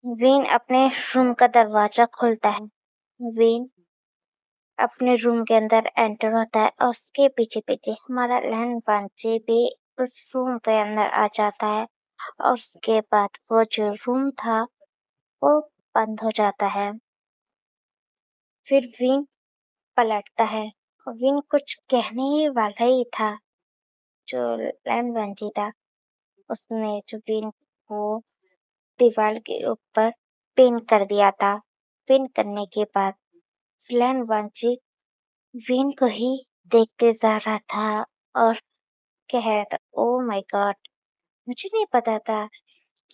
When अपने room का दरवाजा खोलता है। वेन अपने रूम के अंदर एंटर होता है और उसके पीछे-पीछे हमारा लैन वांची भी उस रूम के अंदर आ जाता है और उसके बाद वो जो रूम था वो बंद हो जाता है। फिर विन पलटता है और विन कुछ कहने ही वाला ही था। जो लैन वांची था उसने जो विन को दीवार के ऊपर पिन कर दिया था। पिन करने के बाद लैन वांची विन को ही देखते जा रहा था और कह रहा था, ओह माय गॉड, मुझे नहीं पता था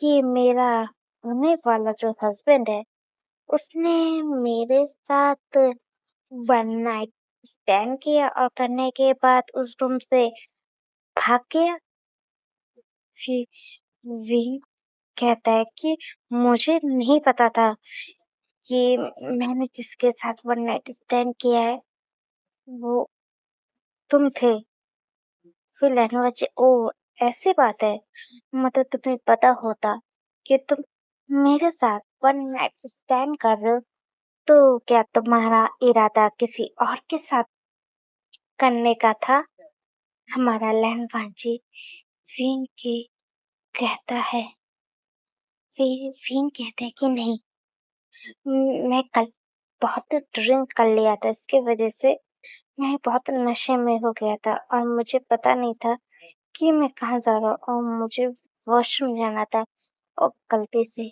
कि मेरा होने वाला जो हस्बैंड है उसने मेरे साथ वन नाइट स्टैंड किया और करने के बाद उस रूम से भाग गया। फिर विन कहता है कि मुझे नहीं पता था कि मैंने जिसके साथ वन नाइट स्टैंड किया है वो तुम थे। फिर लहना बच्चे, ओ ऐसी बात है, मतलब तुम्हें पता होता कि तुम मेरे साथ वन नाइट स्टैंड कर रहे हो तो क्या तुम्हारा इरादा किसी और के साथ करने का था? हमारा लहनवाजी फिन की कहता है। फिर फिन कहते हैं कि नहीं, मैं कल बहुत ड्रिंक कर लिया था, इसके वजह से मैं बहुत नशे में हो गया था और मुझे पता नहीं था कि मैं कहाँ जा रहा हूँ और मुझे वॉशरूम जाना था और गलती से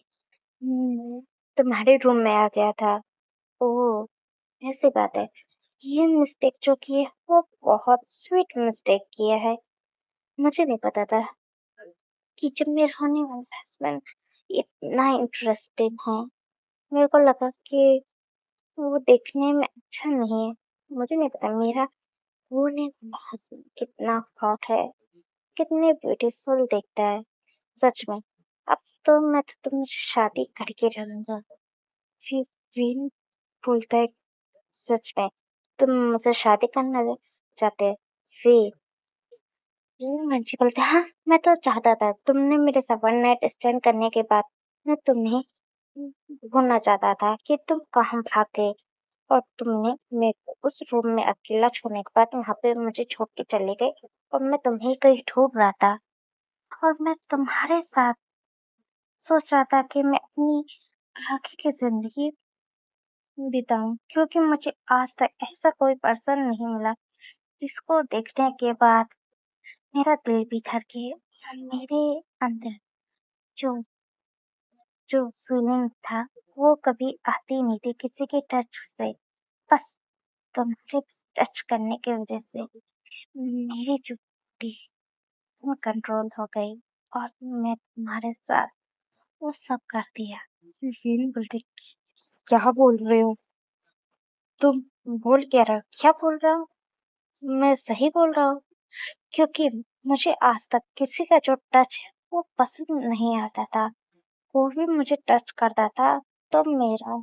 तुम्हारे रूम में आ गया था। ओह ऐसी बात है। ये मिस्टेक जो की है वो बहुत स्वीट मिस्टेक किया है। मुझे नहीं पता था कि जब मेरा होने वाला हस्बैंड इतना इंटरेस्टिंग है। मेरे को लगा कि वो देखने में अच्छा नहीं है। मुझे नहीं पता मेरा होने वाला हस्बैंड कितना हॉट है, कितने ब्यूटीफुल दिखता है। सच में अब तो मैं तो तुमसे शादी करके रहूंगा। फिर विन बोलता है, सच में तुम मुझसे शादी करना चाहते हो? फिर मंची बोलते, हाँ मैं तो चाहता था, तुमने मेरे साथ वन नाइट स्टैंड करने के बाद मैं तुम्हें ढूंढना चाहता था कि तुम कहाँ भाग गए और तुमने मेरे को उस रूम में अकेला छोड़ने के बाद वहां पे मुझे छोड़ के चले गए और मैं तुम्हें कहीं ढूंढ रहा था और मैं तुम्हारे साथ सोच रहा था कि मैं अपनी आगे की जिंदगी बिताऊं, क्योंकि मुझे आज तक ऐसा कोई पर्सन नहीं मिला जिसको देखने के बाद मेरा दिल भी धड़के और मेरे अंदर जो जो फीलिंग था वो कभी आती नहीं थी किसी के टच से। बस तुम्हारे टच करने की वजह से मेरी जो बॉडी वो कंट्रोल हो गई और मैं तुम्हारे साथ वो सब कर दिया। फिर फीलिंग बोलती, क्या बोल रहे हो तुम? बोल क्या रहे हो? क्या बोल रहा हूँ? मैं सही बोल रहा हूँ, क्योंकि मुझे आज तक किसी का जो टच है वो पसंद नहीं आता था। कोई भी मुझे टच करता था तो मेरा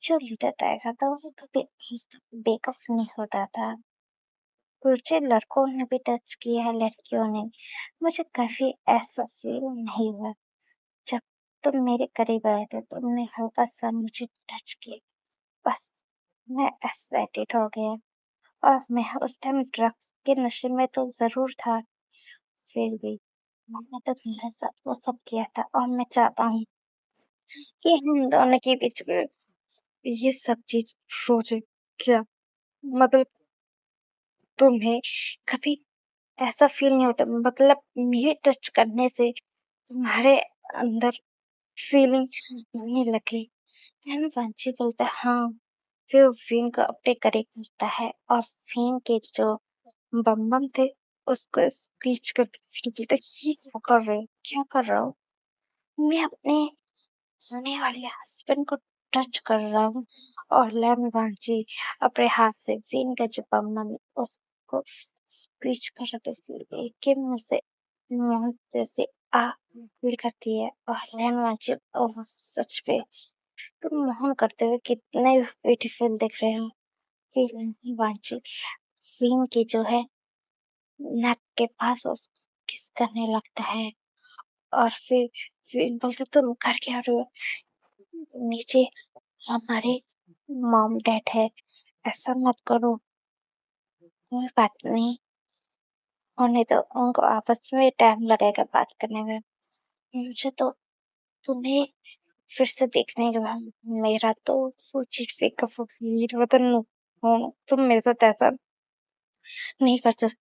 जो लीटर टाइगर था वो कभी आज तक बेकअप नहीं होता था। मुझे लड़कों ने भी टच किया है, लड़कियों ने, मुझे कभी ऐसा फील नहीं हुआ। जब तुम मेरे करीब आए थे तुमने हल्का सा मुझे टच किया, बस मैं एक्साइटेड हो गया और मैं उस टाइम ड्रग्स के नशे में तो जरूर था। फिर भी मैंने तो तुम्हारे साथ वो सब किया था और मैं चाहता हूँ कि हम दोनों के बीच में ये सब चीज सोचे। क्या मतलब तुम्हें कभी ऐसा फील नहीं होता, मतलब मेरे टच करने से तुम्हारे अंदर फीलिंग आने लगी? कहना वांची बोलता है, हाँ। फिर विन को अपने करीब करता है और विन के जो बम बम थे उसको स्क्रीच करते फिर बोलता है, ये क्या कर रहे हो? क्या कर रहा हो? मैं अपने होने वाले हस्बैंड को टच कर रहा हूँ और लैम वांची अपने हाथ से विन का जो बम बम है, उसको स्क्रीच कर रहे थे। फिर एक के मुंह जैसे आ फील करती है और लैम वांची, ओह सच पे तुम मोहन करते हुए कितने ब्यूटीफुल दिख रहे हो। फिर वांची फिन की जो है नाक के पास उसको किस करने लगता है और फिर बोलते तुम कर क्या रहे हो? नीचे हमारे मॉम डैड है, ऐसा मत करो। कोई बात नहीं, होने दो, उनको आपस में टाइम लगेगा बात करने में। मुझे तो तुम्हें फिर से देखने के बाद मेरा तो सोचित फेकअप वीर वतन हो, तुम मेरे साथ ऐसा नहीं कर सकते।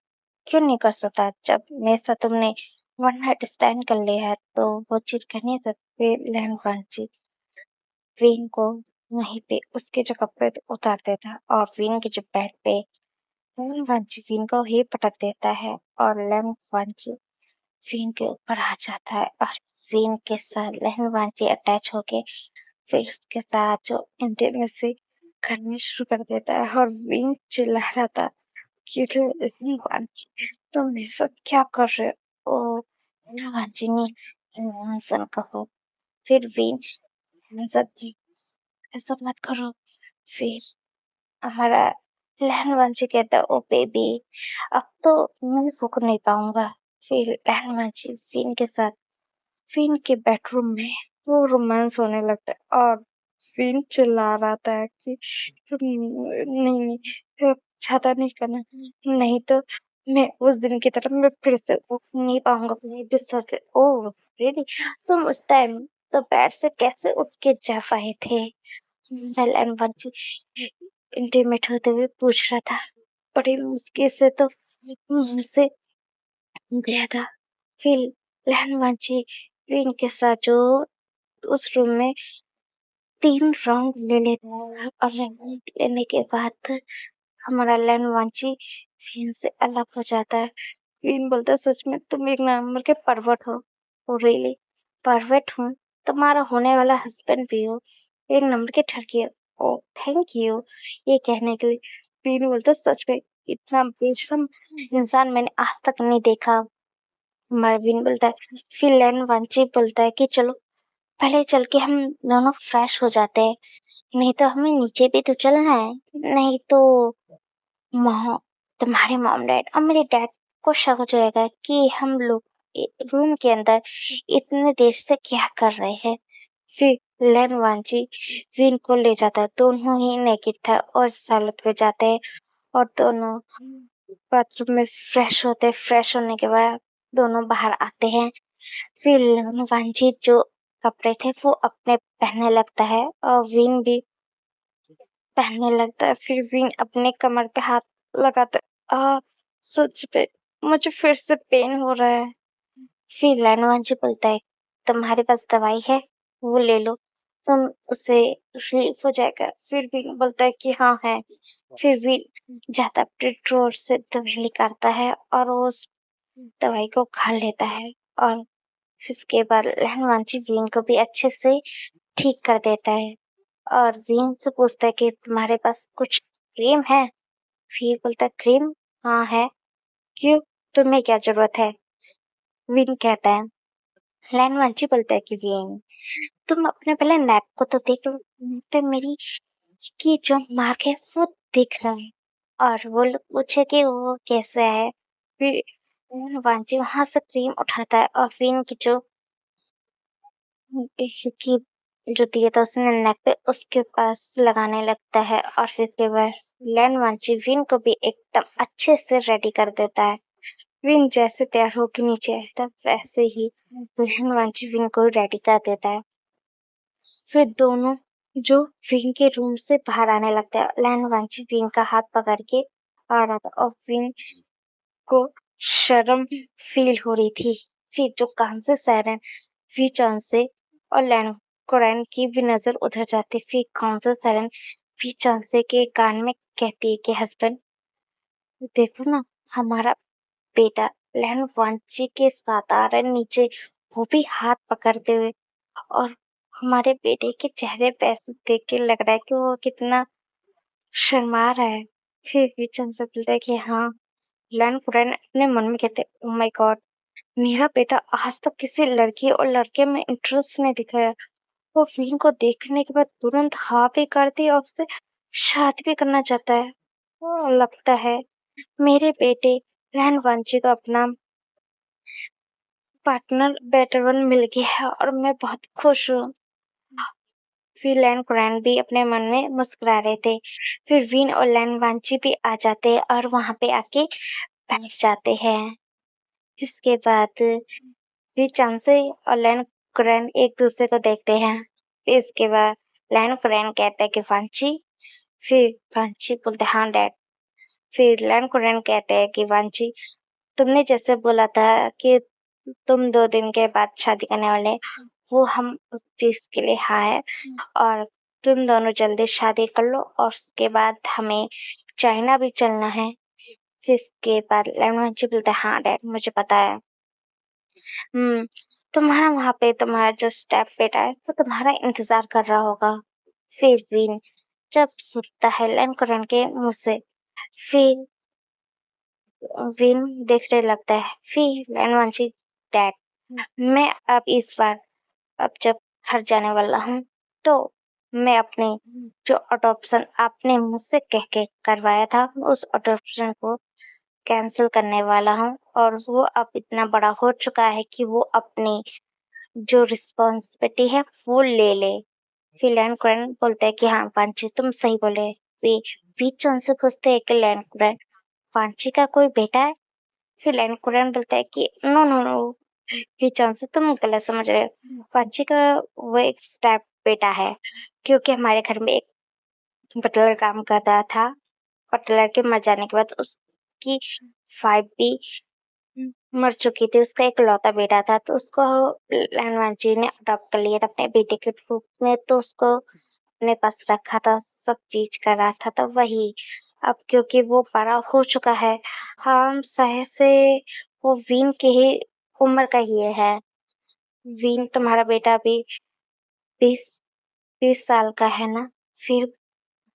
क्यों नहीं कर सकता? जब मेरे साथ तुमने वन नाइट स्टैंड कर लिया है तो वो चीज कर नहीं सकते। लैंड वांची विन को वहीं पे उसके जगह पे उतार देता और विन के जो बेड पे लैंड वांची विन को ही पटक देता है और लैंड वांची विन के ऊपर आ जाता है और विन के साथ लैंड वांची अटैच होके फिर उसके साथ जो इंटीमेसी करनी शुरू कर देता है और विन चिल्ला रहा था कि लैंड वांची तुम मेरे साथ क्या कर रहे हो? ओ लैंड वांची ने इंसान कहो। फिर विन सब ऐसा मत करो। फिर हमारा लहन-वंशी कहता ओ बेबी अब तो मैं रुक नहीं पाऊंगा। फिर लहन-वंशी फिन के साथ फिन के बेडरूम में वो रोमांस होने लगता है और फिन चिल्ला रहा था कि नहीं नहीं ज्यादा नहीं करना, नहीं तो मैं उस दिन की तरह मैं फिर से उठ नहीं पाऊंगा अपने बिस्तर से। Oh really? तुम उस टाइम तो बेड से कैसे उठ के जा पाए थे? वेल एंड वंशी इंटीमेट होते हुए पूछ रहा था। बड़ी मुश्किल से तो मुझसे गया था। फिर लहन वंशी विन के साथ जो उस रूम में 3 राउंड ले लेता है और राउंड लेने के बाद हमारा लहन वंशी विन से अलग हो जाता है। विन बोलता है सच में तुम एक नंबर के परवट हो। Oh really? परवट हूँ? तुम्हारा होने वाला हस्बैंड भी हो। एक नंबर के ठरकी हो। ओ थैंक यू ये कहने के लिए। विन बोलता है सच में इतना बेशरम इंसान मैंने आज तक नहीं देखा। मार्विन बोलता है। फिर लैन वंशी बोलता है कि चलो पहले चल के हम दोनों फ्रेश हो जाते हैं, नहीं तो हमें नीचे भी तो चलना है, नहीं तो मॉम तुम्हारे मॉम डैड और मेरे डैड को शक हो जाएगा कि हम लोग रूम के अंदर इतने देर से क्या कर रहे हैं। फिर लैन वांची विन को ले जाता है, दोनों ही नेकेड था और सालत पे जाते हैं और दोनों बाथरूम में फ्रेश होते हैं। फ्रेश होने के बाद दोनों बाहर आते हैं। फिर लैन वांची जो कपड़े थे वो अपने पहनने लगता है और विन भी पहनने लगता है। फिर विन अपने कमर पे हाथ लगाता है। सच पे मुझे फिर से पेन हो रहा है। फिर लैनवांशी बोलता है तुम्हारे पास दवाई है वो ले लो, तुम उसे रिलीफ हो जाएगा। फिर विन बोलता है कि हाँ है। फिर विन जाता अपने ड्रॉर से दवाई निकालता है और वो उस दवाई को खा लेता है और इसके बाद लहनवांशी विन को भी अच्छे से ठीक कर देता है और विन से पूछता है कि तुम्हारे पास कुछ क्रीम है? फिर बोलता है क्रीम हाँ है। क्यों? तुम्हें क्या जरूरत है? विन कहता है। लैनवांशी बोलता है कि विन तुम अपने पहले नेक को तो देख लो, मुंह पे मेरी की जो मार्क है वो दिख रहा है। और वो लोग पूछे कि वो कैसा है। फिर लैनवांशी वहां से क्रीम उठाता है और विन की जो की जो दिया था उसने नेक पे उसके पास लगाने लगता है और फिर इसके बाद लैनवांशी विन को भी एकदम अच्छे से रेडी कर देता है। विन जैसे तैयार होके नीचे आया था वैसे ही लैनवांशी विन को रेडी कर देता है। फिर दोनों जो विन के रूम से बाहर आने लगते हैं। लैनवांशी विन का हाथ पकड़ के आ रहा था और विन को शर्म फील हो रही थी। फिर जो कान से सायरन फीचन से और लैंड की भी नजर उधर जाती। फिर कान से सायरन फीचन से के कान में कहती है कि हस्बैंड देखो ना हमारा बेटा लैंड वांची के साथ आ रहा है नीचे, वो भी हाथ पकड़ते हुए। और हमारे बेटे के चेहरे पे ऐसे देख के लग रहा है कि वो कितना शर्मा रहा है। फिर भी चंचल बोलता है कि हाँ। लैंड कुरैन अपने मन में कहते ओ माय गॉड मेरा बेटा आज तक किसी लड़की और लड़के में इंटरेस्ट नहीं दिखाया। वो विन को देखने के बाद तुरंत हाँ भी कर दी और उससे शादी भी करना चाहता है। वो लगता है मेरे बेटे लैंड वांची को अपना पार्टनर बेटर वन मिल गया है और मैं बहुत खुश हूँ। फिर लैन कुरैन भी अपने मन में मुस्कुरा रहे थे। फिर वीन और लैन वांची भी आ जाते हैं और वहाँ पे आके बैठ जाते हैं। इसके बाद फिर चांसे और लैन कुरैन एक दूसरे को देखते हैं। फिर इसके बाद लैन कुरैन कहता है कि वांची, फिर वांची बोलते हाँ डैड। फिर लैन कुरैन कहते हैं कि वांची, तुमने जैसे बोला था कि तुम 2 दिन के बाद शादी करने वाले, वो हम उस चीज़ के लिए हाँ है और तुम दोनों जल्दी शादी कर लो और उसके बाद हमें चाइना भी चलना है। फिर इसके बाद लैनवांची बोलता है हाँ डैड मुझे पता है। तुम्हारा वहाँ पे तुम्हारा जो स्टेप बेटा है वो तुम्हारा इंतजार कर रहा होगा। फिर विन जब सुनता है लैन कुरैन के मुँह से, फिर विन देखने लगता है। फिर लैनवांची, डैड मैं अब इस बार अब जब घर जाने वाला हूँ तो मैं अपने जो अडॉप्शन आपने मुझसे कह के करवाया था उस अडॉप्शन को कैंसिल करने वाला हूँ और वो अब इतना बड़ा हो चुका है कि वो अपनी जो रिस्पॉन्सिबिलिटी है वो ले ले। फिर लैन कुरैन बोलते हैं कि हाँ वांची तुम सही बोले। वे बीच उनसे पूछते हैं कि लैन कुरैन वांची का कोई बेटा है। फिर लैन कुरैन बोलता है कि नो नो नो ये चांस तुम गलत समझ रहे हो। वांची का वो एक स्टेप बेटा है क्योंकि हमारे घर में एक बटलर काम करता था। बटलर के मर जाने के बाद उसकी वाइफ भी मर चुकी थी। उसका इकलौता बेटा था तो उसको लैनवान जी ने अडॉप्ट कर लिया था अपने बेटे के रूप में। तो उसको अपने पास रखा था, सब चीज कर रहा था। तो वही अब क्योंकि वो बड़ा हो चुका है, हम सहे से वो वीन के ही उम्र का ही है। वीन तुम्हारा बेटा भी 20 साल का है ना। फिर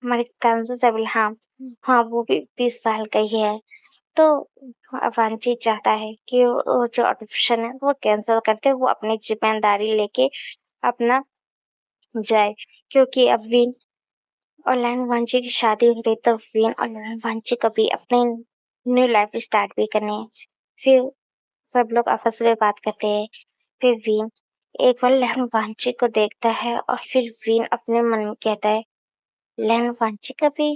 हमारे कांसेबल हाँ हाँ वो भी 20 साल का ही है। तो वांची चाहता है कि वो जो ऑडिशन है वो कैंसिल करके वो अपनी जिम्मेदारी लेके अपना जाए क्योंकि अब विन और लैन वांची की शादी हो गई तो विन और लैन वांची को भी अपनी न्यू लाइफ स्टार्ट भी करनी है। फिर सब लोग आपस में बात करते हैं। फिर विन एक बार लैन वांची को देखता है और फिर विन अपने मन में कहता है लैन वांची का भी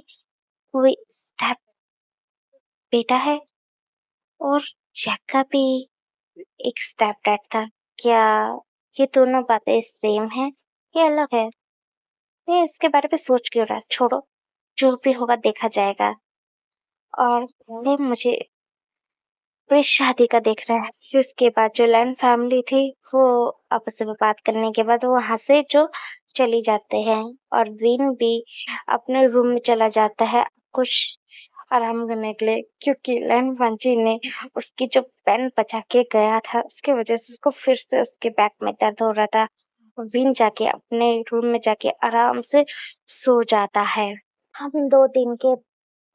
कोई स्टेप बेटा है और जैक का भी एक स्टेप डैड था। क्या ये दोनों बातें सेम हैं या अलग है? ये इसके बारे में सोच क्यों रहा है? छोड़ो, जो भी होगा देखा जाएगा। और ये मुझे पूरी शादी का देख रहा है। फिर उसके बाद जो लैन फैमिली थी वो आपस में बात करने के बाद वहां से जो चली जाते हैं और विन भी अपने रूम में चला जाता है कुछ आराम करने के लिए क्योंकि लैन वांची ने उसकी जो पेन बचा के गया था उसकी वजह से उसको फिर से उसके बैक में दर्द हो रहा था। विन जाके अपने रूम में जाके आराम से सो जाता है। हम 2 दिन के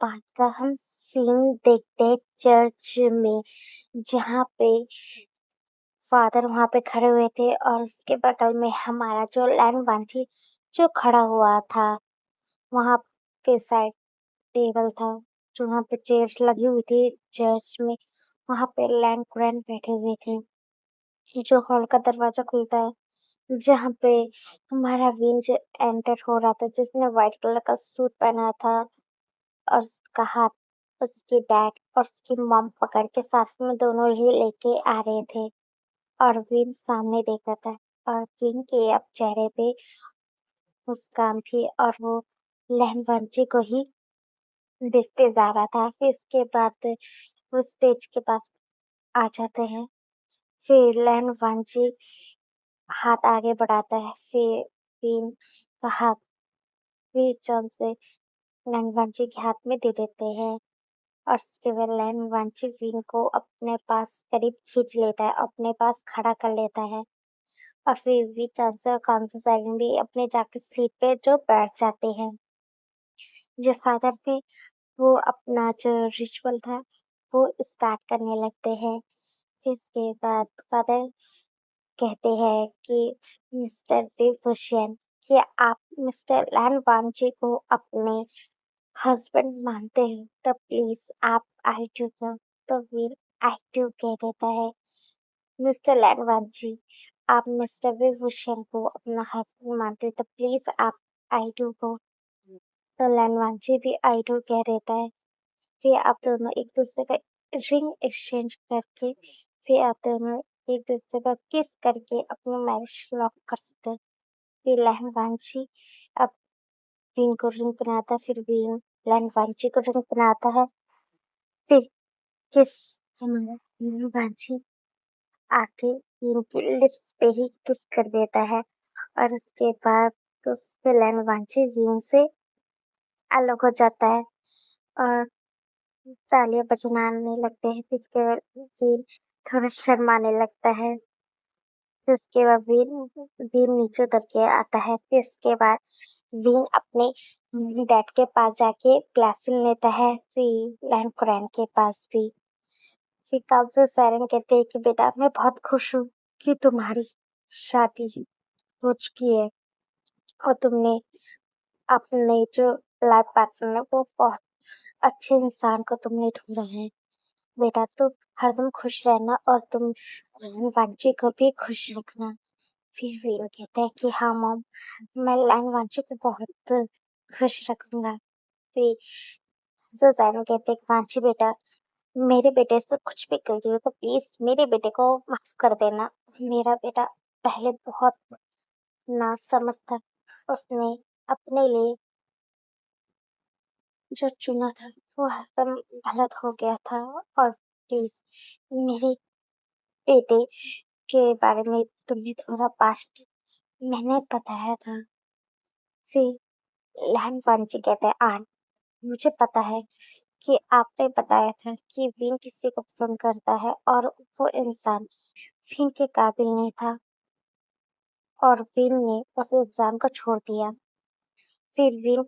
बाद का हम सीन देखते हैं चर्च में, जहाँ पे फादर वहाँ पे खड़े हुए थे और उसके बगल में हमारा जो लैन वांची जो खड़ा हुआ था। वहाँ पे साइड टेबल था, जो वहाँ पे चेयर्स लगी हुई थी चर्च में। वहाँ पे लैन कुरैन बैठे हुए थे। जो हॉल का दरवाजा खुलता है, जहाँ पे हमारा विन जो एंटर हो रहा था, जिसने व्हाइट कलर का सूट पहना था और उसका हाथ उसके डैड और उसकी मॉम पकड़ के साथ में दोनों ही लेके आ रहे थे और विन सामने देख रहा था और विन के अब चेहरे पे मुस्कान थी और वो लहनवंची को ही देखते जा रहा था। फिर इसके बाद वो स्टेज के पास आ जाते हैं। फिर लहनवंची हाथ आगे बढ़ाता है। फिर विन का हाथ फिर जॉन से लहनवंची के हाथ में दे देते हैं और उसके बाद लहनवंची विन को अपने पास करीब खींच लेता है, अपने पास खड़ा कर लेता है और फिर भी चांसर और कांसर साइरन भी अपने जाके सीट पे जो बैठ जाते हैं। जो फादर थे वो अपना जो रिचुअल था वो स्टार्ट करने लगते हैं। फिर इसके बाद फादर कहते हैं कि मिस्टर विभूषण, क्या आप मिस्टर लैन वांची को अपने हस्बैंड मानते हो तो प्लीज आप आई डू को तो वीर आई डू कह देता है। मिस्टर लैन वांची आप मिस्टर विभूषण को अपना हस्बैंड मानते तो प्लीज आप आई डू को। तो लैनवांची भी आई डू कह देता है। फिर आप दोनों एक दूसरे का रिंग एक्सचेंज करके फिर आप दोनों एक दूसरे का किस करके अपना मैरिज लॉक कर सकते हैं। फिर लैनवांची अब वीन को रिंग पहनाता है, फिर वीन लैनवांची को रिंग पहनाता है। फिर किस हमारा लैनवांची आके वीन की लिप्स पे ही किस कर देता है और उसके बाद तो फिर लैनवांची वीन से अलग हो जाता है और तालियां बजनाने लगते हैं। फिर इसके बाद वीन थोड़ा शर्माने लगता है। फिर उसके बाद वीन वीन नीचे उतर के आता है। फिर इसके बाद वीन अपने डैड के पास जाके ब्लेसिंग लेता है। फिर लैन कुरैन के पास भी फिर काउंसिल सायरन कहते हैं कि बेटा मैं बहुत खुश हूँ कि तुम्हारी शादी हो चुकी है और तुमने अपने जो लाइफ पार्टनर है वो बहुत अच्छे इंसान को तुमने ढूंढा है। बेटा तुम हरदम खुश रहना और तुम वांची को भी खुश रखना। फिर वीन कहता है कि हाँ मॉम, मैं लैन वांची को बहुत खुश रखूंगा। फिर जो सायरन कहते हैं कि वांची बेटा मेरे बेटे से कुछ भी गलती हो तो प्लीज मेरे बेटे को माफ कर देना। मेरा बेटा पहले बहुत नासमझ था। उसने अपने लिए जो चुना था वो एकदम गलत हो गया था और प्लीज मेरे बेटे के बारे में तुम्हें थोड़ा पास्ट मैंने बताया था। फिर लहन पांची कहते हैं आन मुझे पता है कि आपने बताया था कि विन किसी को पसंद करता है और वो इंसान विन के काबिल नहीं था और विन ने उस इंसान को छोड़ दिया। फिर विन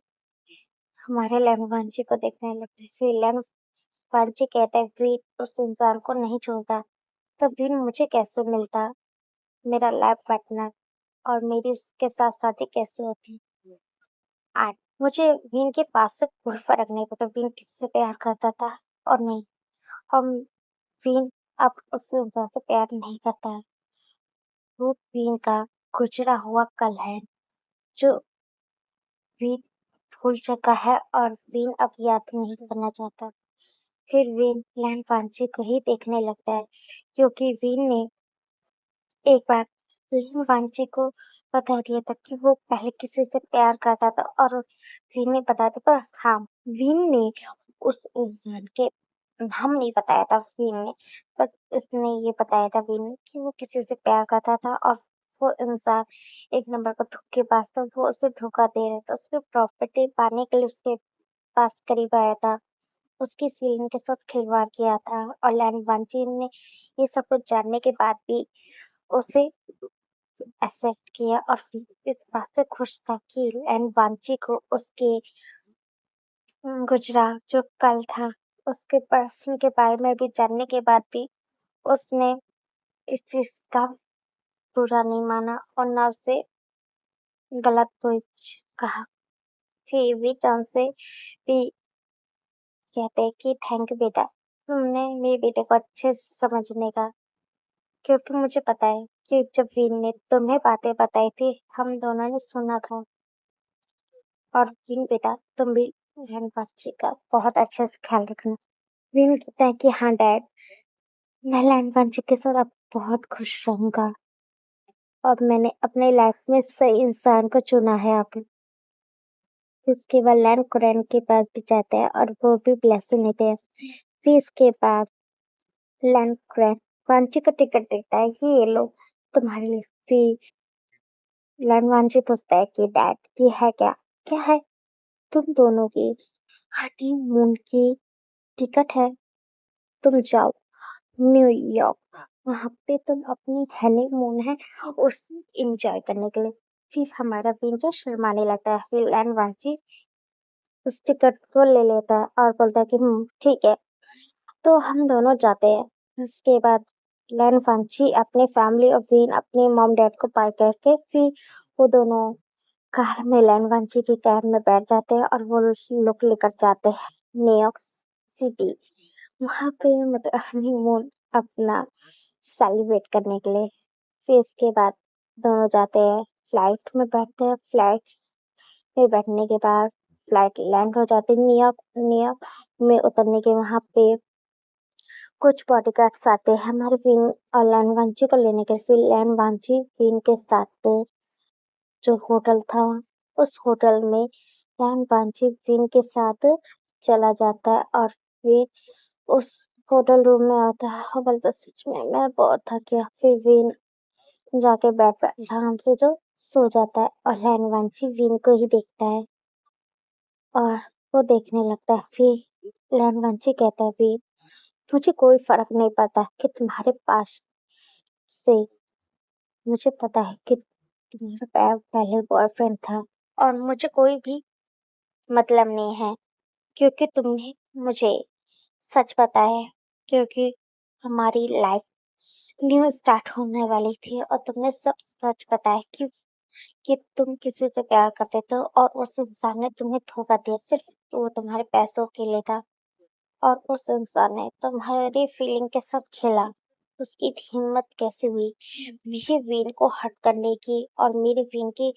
हमारे लहन पांची को देखने लगता है। फिर लहन पांची कहता है विन उस इंसान को नहीं छोड़ता तो विन मुझे कैसे मिलता, मेरा लाइफ पार्टनर और मेरी उसके साथ शादी कैसे होती। आठ मुझे विन के पास से कोई फर्क नहीं पड़ता विन किससे प्यार करता था और नहीं। हम विन अब उस इंसान से प्यार नहीं करता है। वो विन का गुजरा हुआ कल है जो विन भूल चुका है और विन अब याद नहीं करना चाहता। फिर विन लैन पांची को ही देखने लगता है क्योंकि विन ने एक बार लेकिन वांची को बता दिया था कि वो पहले किसी से प्यार करता था और विन ने बताया था पर हाँ विन ने उस इंसान के नाम नहीं बताया था विन ने, बस उसने ये बताया था विन ने कि वो किसी से प्यार करता था और वो इंसान एक नंबर का धोखेबाज था। वो उसे धोखा दे रहा था, उसकी प्रॉपर्टी पाने के लिए उसके पास करीब आया था, उसकी फीलिंग के साथ खिलवाड़ किया था और लैन वांची ने ये सब कुछ जानने के बाद भी उसे एक्सेप्ट किया और फिर इस बात से खुश था कि एंड वांची को उसके गुजरा जो कल था उसके पर्सन के बारे में भी जानने के बाद भी उसने इस चीज का बुरा नहीं माना और ना उसे गलत कुछ कहा। फिर भी चांद से भी कहते हैं कि थैंक यू बेटा, तुमने मेरे बेटे को अच्छे से समझने का, क्योंकि मुझे पता है कि जब वीन ने तुम्हें बातें बताई थी हम दोनों ने सुना था। और विन बेटा तुम भी बहन बच्ची का बहुत अच्छे से ख्याल रखना। विन कहता है कि हाँ डैड, मैं लैंड बच्ची के साथ अब बहुत खुश रहूंगा और मैंने अपने लाइफ में सही इंसान को चुना है अब। इसके बाद लैंड कुरैन के पास भी जाते हैं और वो भी ब्लेसिंग लेते हैं। फिर इसके बाद लैंड कुरैन वांची को टिकट देता है कि ये लो तुम्हारे लिए। फिर लैंड वांची पूछता है कि डैड ये है क्या, क्या है, तुम दोनों की हनीमून की टिकट है, तुम जाओ न्यूयॉर्क, वहां पे तुम अपनी हनीमून है उसे एंजॉय करने के लिए। फिर हमारा विंटर शर्माने लगता है। फिर लैन वांची उस टिकट को ले लेता है और बोलता है कि ठीक है, तो हम दोनों जाते हैं। उसके बाद लैन वांची अपने फैमिली और विन अपने मॉम डैड को बाय करके फिर वो दोनों कार में लैन वांची की कार में बैठ जाते हैं और वो लोग लेकर जाते हैं न्यूयॉर्क सिटी। वहां पे मतलब हनीमून अपना सेलिब्रेट करने के लिए। फिर इसके बाद दोनों जाते हैं, फ्लाइट में बैठते हैं। फ्लाइट में बैठने के बाद फ्लाइट लैंड हो जाती है न्यूयॉर्क। न्यूयॉर्क में उतरने के वहाँ पे कुछ बॉडीगार्ड्स आते हैं हमारे विन और लैन वांची को लेने के लिए। फिर लैन वांची विन के साथ जो होटल था, उस होटल में लैन वांची विन के साथ चला जाता है और फिर उस होटल रूम में आता है। हाँ, बोलता सच में मैं बहुत थक गया। फिर विन जाके बेड पर आराम से जो सो जाता है और लैन वांची विन को ही देखता है और वो देखने लगता है। फिर लैन वांची कहता है विन, मुझे कोई फर्क नहीं पड़ता कि तुम्हारे पास से, मुझे पता है कि तुम्हारा पहले बॉयफ्रेंड था और मुझे कोई भी मतलब नहीं है, क्योंकि तुमने मुझे सच बताया है, क्योंकि हमारी लाइफ न्यू स्टार्ट होने वाली थी और तुमने सब सच बताया कि तुम किसी से प्यार करते थे और उस इंसान ने तुम्हें धोखा दिया, सिर्फ वो तुम्हारे पैसों के लिए था और उस इंसान ने तुम्हारी फीलिंग के साथ खेला। उसकी हिम्मत कैसे हुई मेरे वीन को हर्ट करने की और मेरे वीन की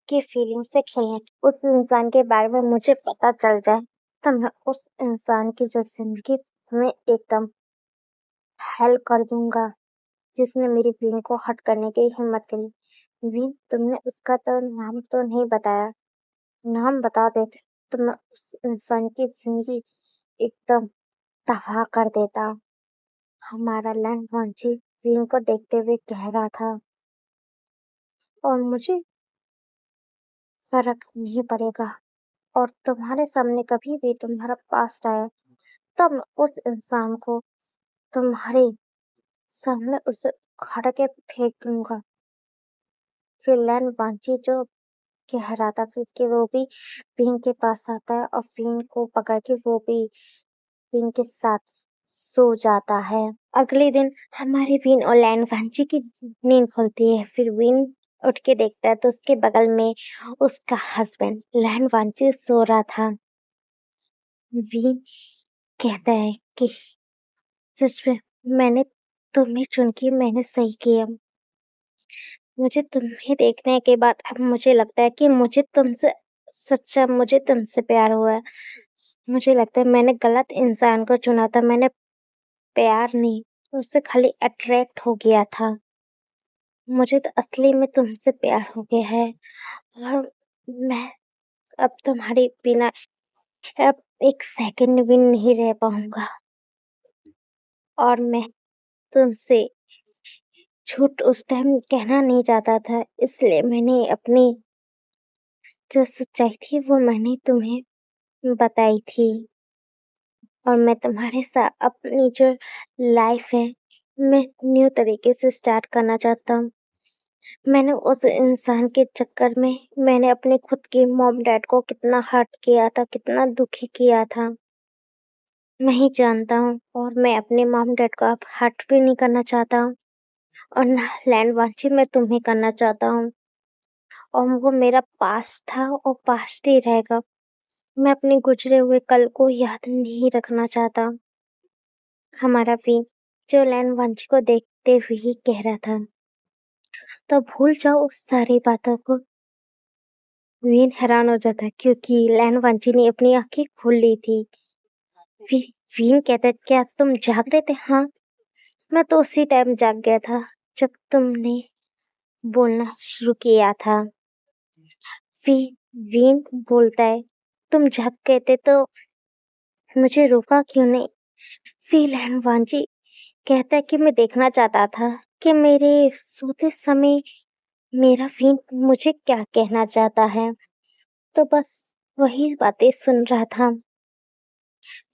फीलिंग से खेलने की। उस इंसान के बारे में मुझे पता चल जाए तो मैं उस इंसान की जो जिंदगी में एकदम हेल कर दूंगा, जिसने मेरी वीन को हर्ट करने की हिम्मत करी। वीन, तुमने उसका तो नाम तो नहीं बताया, नाम बता देते तो मैं उस इंसान की जिंदगी एकदम तबाह कर देता। हमारा लैंड वांची वीन को देखते हुए कह रहा था, और मुझे फर्क नहीं पड़ेगा और तुम्हारे सामने कभी भी तुम्हारा पास्ट आया तब मैं उस इंसान को तुम्हारे सामने उसे उखाड़ के फेंक दूंगा। फिर लैंड वांची जो कह रहा था, फिर इसके वो भी वीन के पास आता है और वीन को पकड़ के वो भी वीन के साथ सो जाता है। अगले दिन हमारी वीन और लैन वांची की नींद खुलती है। फिर वीन उठ के देखता है तो उसके बगल में उसका हस्बैंड लैन वांची सो रहा था। वीन कहता है कि सच में मैंने तुम्हें चुन के मैंने सही किया। मुझे तुम्हें देखने के बाद अब मुझे लगता है कि मुझे तुमसे प्यार हुआ है। मुझे लगता है मैंने गलत इंसान को चुना था, मैंने प्यार नहीं, उससे खाली अट्रैक्ट हो गया था। मुझे तो असली में तुमसे प्यार हो गया है और मैं अब तुम्हारे बिना अब एक सेकंड भी नहीं रह पाऊंगा और मैं तुमसे झूठ उस टाइम कहना नहीं चाहता था, इसलिए मैंने अपनी जो सच्चाई थी वो मैंने तुम्हें बताई थी और मैं तुम्हारे साथ अपनी जो लाइफ है मैं न्यू तरीके से स्टार्ट करना चाहता हूँ। मैंने उस इंसान के चक्कर में मैंने अपने खुद के मॉम डैड को कितना हर्ट किया था, कितना दुखी किया था, मैं ही जानता हूँ और मैं अपने मॉम डैड को अब हर्ट भी नहीं करना चाहता हूँ और ना लैंड वांची मैं तुम्हें करना चाहता हूँ और वो मेरा पास्ट था और पास्ट ही रहेगा। मैं अपने गुजरे हुए कल को याद नहीं रखना चाहता। हमारा वी जो लैंड वांची को देखते हुए ही कह रहा था, तो भूल जाओ उस सारी बातों को। वीन हैरान हो जाता क्योंकि लैंड वांची ने अपनी आंखें खोल ली थी। वी, वीन कहता, क्या तुम जाग रहे थे? हाँ, मैं तो उसी टाइम जाग गया था जब तुमने बोलना शुरू किया था। वी, वीन बोलता है, तुम जाग गए थे तो मुझे रोका क्यों नहीं? वी लैंड वांची कहता है कि मैं देखना चाहता था कि मेरे सोते समय मेरा वीन मुझे क्या कहना चाहता है, तो बस वही बातें सुन रहा था।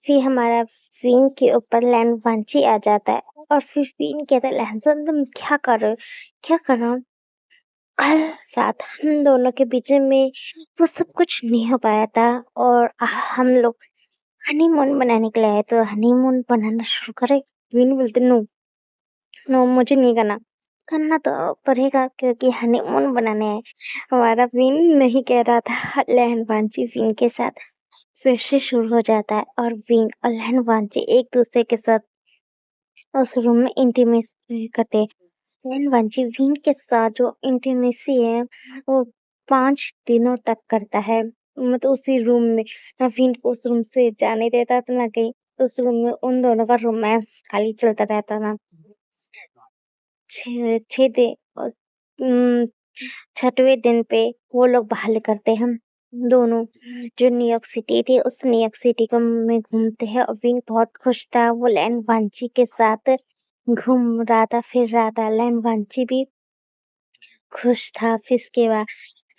फिर हमारा वीन के ऊपर लैंड वांची आ जाता है और फिर वीन कहता है, लहसन तुम क्या कर रहे हो? क्या कर रहा हूँ? कल रात हम दोनों के बीच में वो सब कुछ नहीं हो पाया था और हम लोग हनीमून बनाने के लिए आए, तो हनीमून बनाना शुरू करे। वीन बोलते, नो नो, मुझे नहीं करना। करना तो पड़ेगा क्योंकि हनीमून बनाने आए। हमारा वीन नहीं कह रहा था। लैंड वांची वीन के साथ फिर से शुरू हो जाता है और वीन और लैंड वांची एक दूसरे के साथ उस रूम में इंटीमेसी करते हैं। एंड वंजीवीन के साथ जो इंटीमेसी है वो 5 दिनों तक करता है। मतलब उसी रूम में नवीन को उस रूम से जाने देता था ना कहीं। उस रूम में उन दोनों का रोमांस खाली चलता रहता था। 6 दिन और 6वें दिन पे वो लोग बाहर करते हैं दोनों जो न्यूयॉर्क सिटी थी उस न्यूयॉर्क सिटी को में घूमते हैं और विन बहुत खुश था वो लैन वांची के साथ घूम रहा था फिर रहा था लैन वांची भी खुश था फिर इसके बाद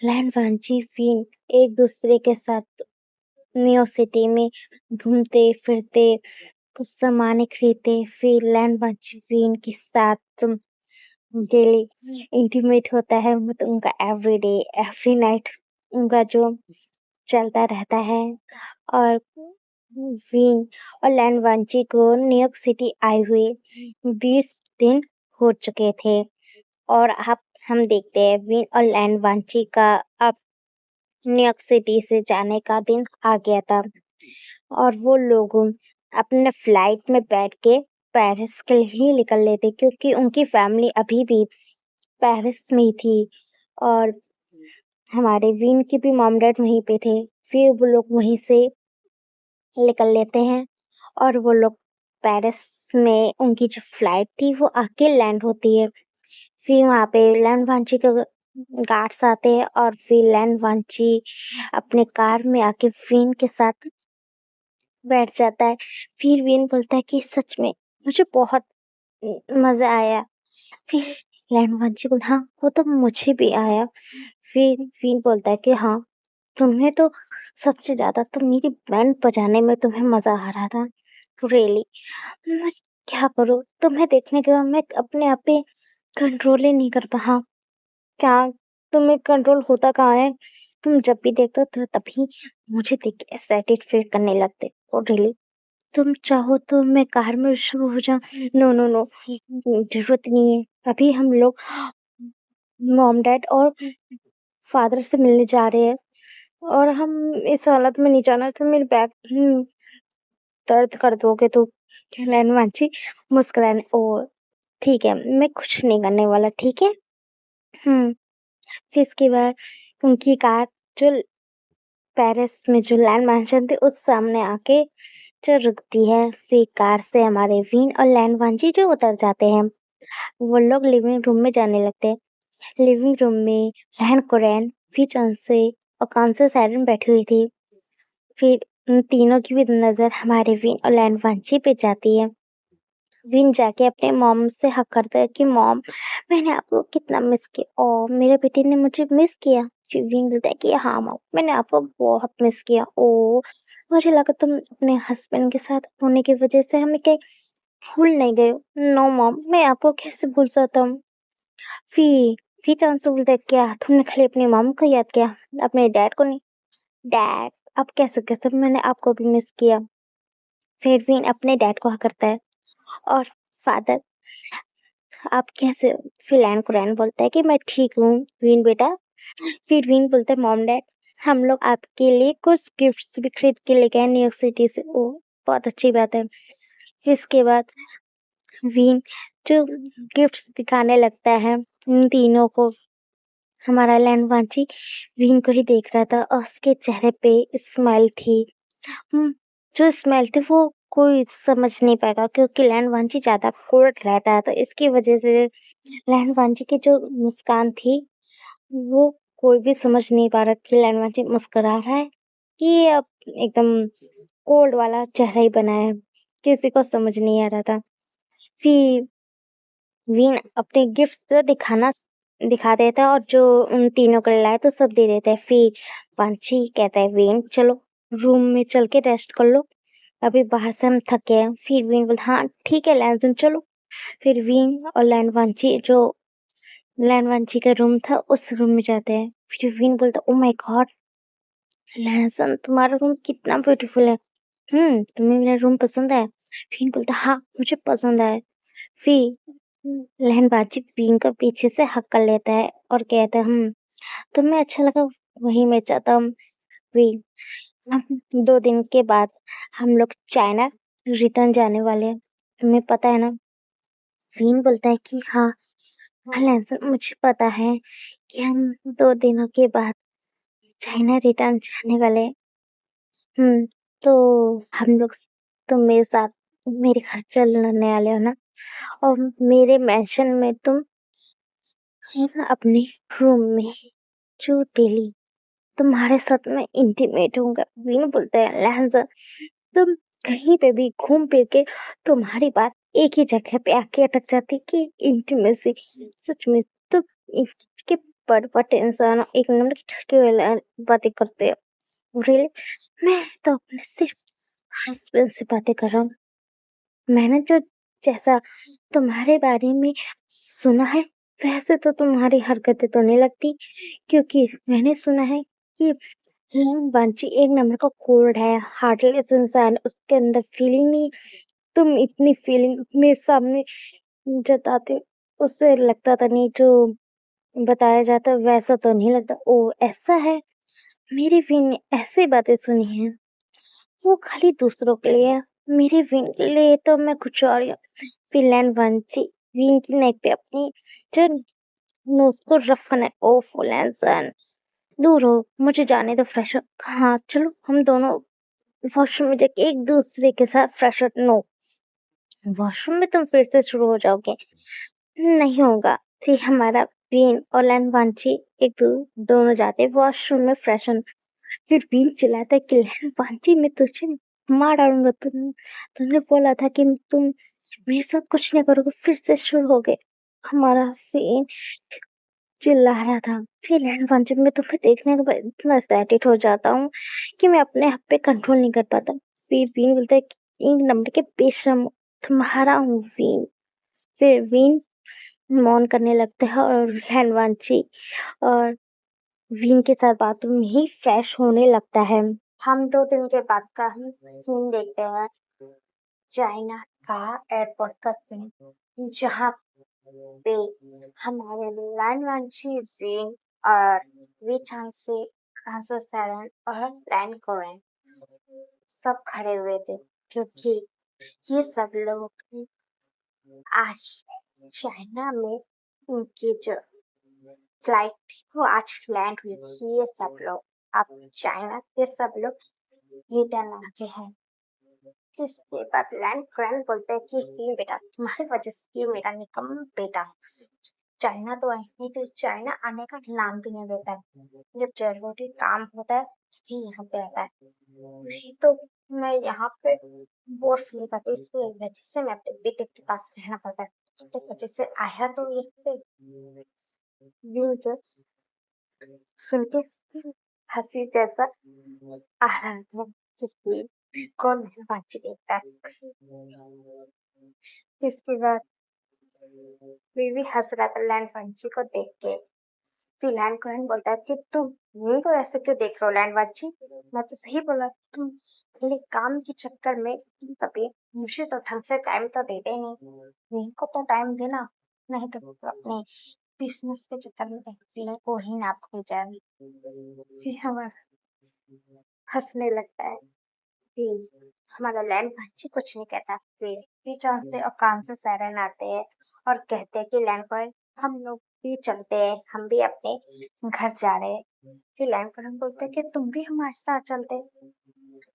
लैन वांची विन एक दूसरे के साथ न्यूयॉर्क सिटी में घूमते फिरते कुछ सामान खरीदते फिर लैन वांची विन के साथ डेली इंटीमेट होता है मतलब उनका एवरीडे एवरी नाइट उनका जो चलता रहता है और विन और लैन वांची को न्यूयॉर्क सिटी आए हुए 20 दिन हो चुके थे और अब हम देखते हैं विन और लैन वांची का अब न्यूयॉर्क सिटी से जाने का दिन आ गया था और वो लोग अपने फ्लाइट में बैठ के पेरिस के लिए ही निकल लेते क्योंकि उनकी फैमिली अभी भी पेरिस में ही थी और हमारे विन के भी मॉम डैड वहीं पे थे फिर वो लोग वहीं से निकल लेते हैं और वो लोग पेरिस में उनकी जो फ्लाइट थी वो आके लैंड होती है फिर वहाँ पे लैंड वांची के गार्ड्स आते हैं और फिर लैंड वांची अपने कार में आके विन के साथ बैठ जाता है फिर विन बोलता है कि सच में मुझे बहुत मजा आया फिर लैंड वांची बोलता हाँ वो तो मुझे भी आया फिर विन बोलता है कि हाँ तुम्हें तो सबसे ज्यादा तो मेरी बैंड बजाने में तुम्हें मजा आ रहा था रियली मैं क्या करूँ तुम्हें देखने के बाद मैं अपने आप पे कंट्रोल ही नहीं कर पा हाँ क्या तुम्हें कंट्रोल होता कहाँ है तुम जब भी देखते हो तो तभी मुझे देख के एक्साइटेड फील करने लगते हो रियली तुम चाहो तो मैं कार में शुरू हो जाऊं नो नो नो जरूरत नहीं है अभी हम लोग मॉम डैड और फादर से मिलने जा रहे हैं और हम इस हालत में नहीं जाना तो मेरी बैक दर्द कर दोगे तो लैन मांझी मुस्कुराने ओ ठीक है मैं कुछ नहीं करने वाला ठीक है फिर इसके बाद उनकी कार जो पेरिस में जो लैंड मैंशन थी उस सामने आके जो रुकती है फिर कार से हमारे विन और लैंड वांजी जो उतर जाते हैं वो लोग लिविंग रूम में जाने लगते हैं लिविंग रूम में लैंड कोरैन फिर चॉन्से और कॉन्से साइरन बैठी हुई थी फिर उन तीनों की भी नजर हमारे विन और लैंड वांची पे जाती है विन जाके अपने मॉम से हक करता है कि मॉम मैंने आपको कितना मिस किया और मेरे बेटे ने मुझे मिस किया फिर विन बोलता है कि हाँ मॉम मैंने आपको बहुत मिस किया ओ मुझे लगा तुम अपने हस्बैंड के साथ होने की वजह से हमें कहीं भूल नहीं गए नो मॉम मैं आपको कैसे भूल सकता हूँ फिर फिर चांसू बोलता है क्या तुमने खाली अपनी मॉम को याद किया अपने डैड को नहीं डैड अब कैसे कैसे मैंने आपको भी मिस किया फिर विन अपने डैड को हक करता है और फादर आप कैसे हो फिर लैन कुरैन बोलता है कि मैं ठीक हूँ विन बेटा फिर विन बोलता है मॉम डैड हम लोग आपके लिए कुछ गिफ्ट्स भी खरीद के लेके आए न्यूयॉर्क सिटी से ओ बहुत अच्छी बात है फिर इसके बाद विन जो गिफ्ट्स दिखाने लगता है इन तीनों को हमारा लैंड वांची विन को ही देख रहा था और उसके चेहरे पे स्माइल थी जो स्मेल थी वो कोई समझ नहीं पाएगा क्योंकि लैंड वांची ज्यादा कोल्ड रहता है तो इसकी वजह से लैंड वांची की जो मुस्कान थी वो कोई भी समझ नहीं पा रहा कि लैंड वांची मुस्कुरा रहा है कि अब एकदम कोल्ड वाला चेहरा ही बना है किसी को समझ नहीं आ रहा था फिर विन अपने गिफ्ट जो दिखा देता है और जो उन तीनों को लाए तो सब दे देता है फिर पंछी कहता है विन चलो रूम में चल के रेस्ट कर लो अभी बाहर से हम थके हैं फिर विन बोलता हाँ ठीक है लैंसन चलो फिर विन और लैंड वांची का रूम था उस रूम में जाते हैं फिर विन बोलता ओ माय गॉड लैंसन तुम्हारा रूम कितना ब्यूटीफुल है तुम्हें मेरा रूम पसंद है विन बोलता हाँ मुझे पसंद है फिर लैंड वांची विन को पीछे से हक कर लेता है और कहता है तुम्हें अच्छा लगा वही मैं चाहता हूँ विन हम 2 दिन के बाद हम लोग चाइना रिटर्न जाने वाले हैं तुम्हें पता है ना विन बोलता है कि हाँ लेकिन मुझे पता है कि हम 2 दिनों के बाद चाइना रिटर्न जाने वाले। हुँ, तो हम लोग तुम मेरे साथ मेरे घर चलने वाले हो ना? और मेरे मेंशन में तुम है ना अपने रूम में जो डेली तुम्हारे साथ मैं इंटीमेट होऊँगा। विनु बोलता है लहज़ा तुम कहीं पे भी घूम फिर के तुम्हारी बात एक ही जगह पे आके अटक जाती कि इंटीमेसी। सच में तुम इसके बड़बड़ इंसान हो, एक नंबर की ठरकी वाला बातें करते हो। रियली मैं तो अपने सिर्फ हस्बैंड से बातें कर रहा हूँ। मैंने जो जैसा तुम्हारे बारे में सुना है वैसे तो तुम्हारी हरकतें तो नहीं लगती, क्योंकि मैंने सुना है कि बांची एक नंबर का कोल्ड है, हार्टलेस इंसान, उसके अंदर फीलिंग नहीं। तुम इतनी फीलिंग मेरे सामने जताते हो, उससे लगता तो नहीं जो बताया जाता वैसा तो नहीं लगता। ओ ऐसा है? मेरी भी ने ऐसी बातें सुनी हैं, वो खाली दूसरों के लिए है, मेरी विन के लिए तो मैं कुछ और ही हूँ। फिनलैंड वांची विन की नेक पे अपनी जो नोज को रफ करना है। ओ फुलैंसन दूर हो, मुझे जाने दो फ्रेश हो। हाँ चलो हम दोनों वॉशरूम में जाके एक दूसरे के साथ फ्रेश हो। नो, वॉशरूम में तुम फिर से शुरू हो जाओगे। नहीं होगा। फिर हमारा विन और लैंड वांची एक दोनों जाते वॉशरूम में फ्रेश होने। फिर विन चिल्लाता है कि लैंड वांची मैं तुझे मार डालूंगा। तुमने बोला था कि तुम मेरे साथ कुछ नहीं करोगे, फिर से शुरू हो गए। हमारा विन चिल्ला रहा था। फिर लैंड वांची मैं तुम्हें देखने के बाद इतना एक्साइटेड हो जाता हूँ कि मैं अपने आप पे कंट्रोल नहीं कर पाता। फिर विन बोलता है कि एक नंबर के बेशरम तुम्हारा हूँ विन। फिर विन मौन करने लगता है और लैंडवांची और विन के साथ बाथरूम में ही फ्रेश होने लगता है। हम 2 दिन के बाद का ही सीन देखते हैं, चाइना का एयरपोर्ट का सीन, जहाँ पे हमारे लैंडवांची विन और वी से कांसा सैरन और लैंड कोरेन सब खड़े हुए थे, क्योंकि ये सब लोग आज चाइना में उनकी जो फ्लाइट थी वो आज लैंड हुई थी। ये सब लोग अब चाइना के सब लोग रिटर्न आ गए हैं। इसके बाद लैंड ग्रैंड बोलते हैं कि फिर बेटा तुम्हारी वजह से ये मेरा निकम्मा बेटा चाइना तो आई नहीं, तो चाइना आने का नाम भी नहीं लेता है। जब जरूरी काम होता है तभी यहाँ पे आता है। नहीं तो मैं यहाँ पे बोर फील करती हूँ, इसलिए वजह से मैं अपने बेटे के पास रहना पड़ता है। तो वजह से आया तो ये से न्यूज सुन के हंसी जैसा आ रहा था, क्योंकि कौन नहीं बातचीत देखता है। इसके बाद कोई भी हंस रहा था लैंड पंछी को देख के। फिर लैंड कुरन बोलता है कि तुम मीन को ऐसे क्यों देख रहे हो लैंड पंछी? मैं तो सही बोला, तुम मेरे काम के चक्कर में तुम कभी मुझे तो ढंग से टाइम तो देते ही नहीं। मीन को तो टाइम देना, नहीं तो अपने बिजनेस के चक्कर में मीन को ही ना भूल जाए। फिर हमारा हंसने लगता है कि हमारा लैंड पंछी कुछ नहीं कहता। फिर पीछे से और कान से सायरन आते हैं और कहते हैं कि लैंड पर हम लोग भी चलते हैं, हम भी अपने घर जा रहे हैं। फिर लैंड पर हम बोलते हैं कि तुम भी हमारे साथ चलते,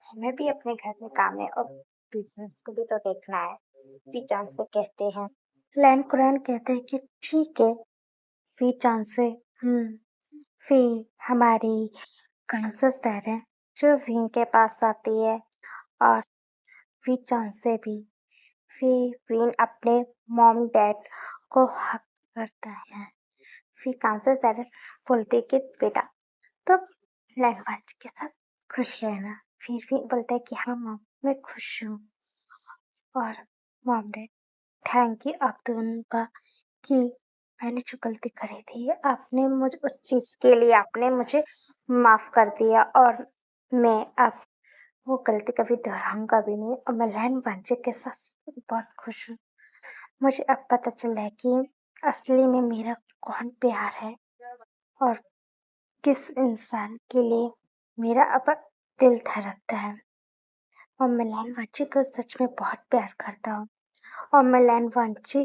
हमें भी अपने घर में काम है और बिजनेस को भी तो देखना है। फिर चांद से कहते हैं, लैंड कुरान कहते हैं कि ठीक है। फिर चांद से फिर हमारी कांसस सायरन जो विंग के पास आती है और फिर चांद से भी फिर विन अपने मॉम डैड को हक करता है। फिर कांसा सैरन बोलते कि बेटा तुम लैंडवाच के साथ खुश रहना। फिर भी बोलता है कि हाँ मॉम मैं खुश हूँ। और मॉम डैड थैंक यू आप दोनों का कि मैंने जो गलती करी थी आपने मुझे उस चीज के लिए आपने मुझे माफ कर दिया, और मैं अब वो गलती कभी दोहराऊंगा भी नहीं, और मैं लैंड वांचे के साथ बहुत खुश हूँ। मुझे अब पता चला है कि असली में मेरा कौन प्यार है और किस इंसान के लिए मेरा अब दिल धड़कता है। और मैं लैंड वांची को सच में बहुत प्यार करता हूँ और मैं लैंड वांची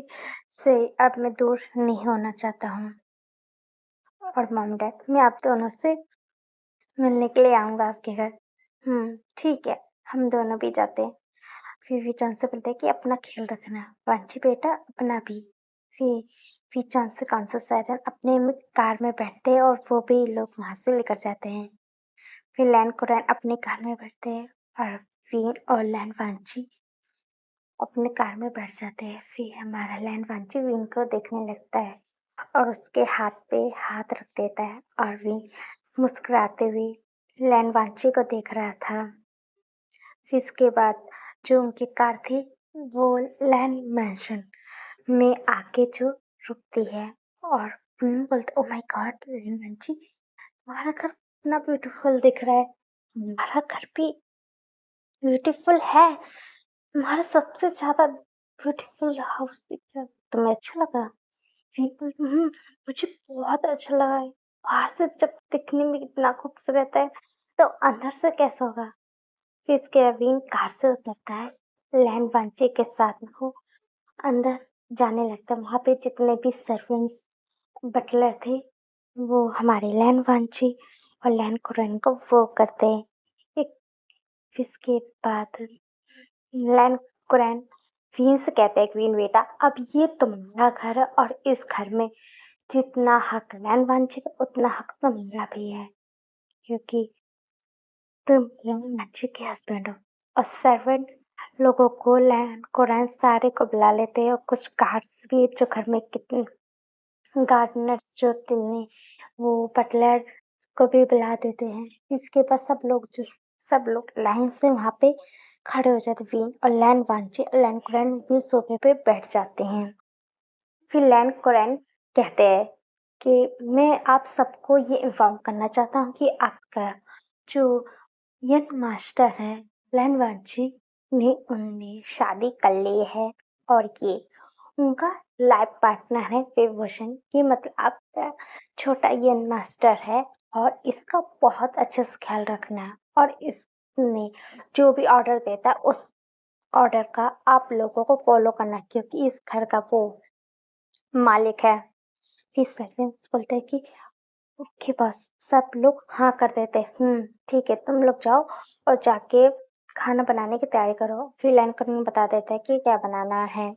से अब मैं दूर नहीं होना चाहता हूँ। और मॉम डैड, मैं आप दोनों से मिलने के लिए आऊँगा आपके घर। ठीक है, हम दोनों भी जाते हैं। फिर वीचान से बोलते हैं कि अपना ख्याल रखना, वांची बेटा अपना भी। फिर वीचान से कांसा सायरन अपने कार में बैठते हैं और वो भी लोग वहाँ से लेकर जाते हैं। फिर लैन कुरैन अपने कार में बैठते हैं और वीन और लैन वांची अपने कार में बैठ जाते हैं। फिर हमारा लैन वांची वीन को देखने लगता है और उसके हाथ पे हाथ रख देता है और वीन मुस्कुराते हुए लैन वांची को देख रहा था। फिर इसके बाद जो उनकी कार थी वो लैन मैंशन में आके जो रुकती है और बोलते ओ माय गॉड लैन वांची, तुम्हारा घर कितना ब्यूटीफुल दिख रहा है। तुम्हारा घर भी ब्यूटीफुल है, तुम्हारा सबसे ज्यादा ब्यूटीफुल हाउस दिख रहा है, तुम्हें अच्छा लगा? मुझे बहुत अच्छा लगा है। बाहर से जब दिखने में इतना खूबसूरत है तो अंदर से कैसा होगा? फिर इसके अवीन कार से उतरता है, लैंड वांचे के साथ में वो अंदर जाने लगता है। वहाँ पे जितने भी सर्वेंट्स बटलर थे वो हमारे लैंड वांची और लैंड कुरैन को वो करते हैं। एक फिर इसके बाद लैंड कुरैन क्वीन से कहते हैं, क्वीन बेटा अब ये तुम्हारा घर है और इस घर में जितना हक लैंड वांची का उतना हक तुम्हारा भी है, क्योंकि तुम लैंड वांची के हस्बैंड हो। और सर्वेंट लोगों को लैंड कुरैन सारे को बुला लेते हैं और कुछ गार्ड्स भी जो घर में कितने गार्डनर्स जो तिन्ने वो बटलर को भी बुला देते हैं। इसके बाद सब लोग लाइन से वहाँ पे खड़े हो जाते हैं। वीन और लैंड वांची और लैंड कुरैन भी सोफे पे बैठ जाते हैं। फिर लैंड कुरैन कहते हैं कि मैं आप सबको ये इन्फॉर्म करना चाहता हूँ कि आपका जो यंग मास्टर है लैंड वांची ने उनने शादी कर ली है और ये उनका लाइफ पार्टनर है विभूषण। ये मतलब आपका छोटा यंग मास्टर है और इसका बहुत अच्छे से ख्याल रखना है और इसने जो भी ऑर्डर देता है उस ऑर्डर का आप लोगों को फॉलो करना है, क्योंकि इस घर का वो मालिक है। फिर सर्वेंट्स बोलते हैं कि ओके बॉस, सब लोग हाँ कर देते हैं। ठीक है, तुम लोग जाओ और जाके खाना बनाने की तैयारी करो। फिर लैंड बता देता है कि क्या बनाना है।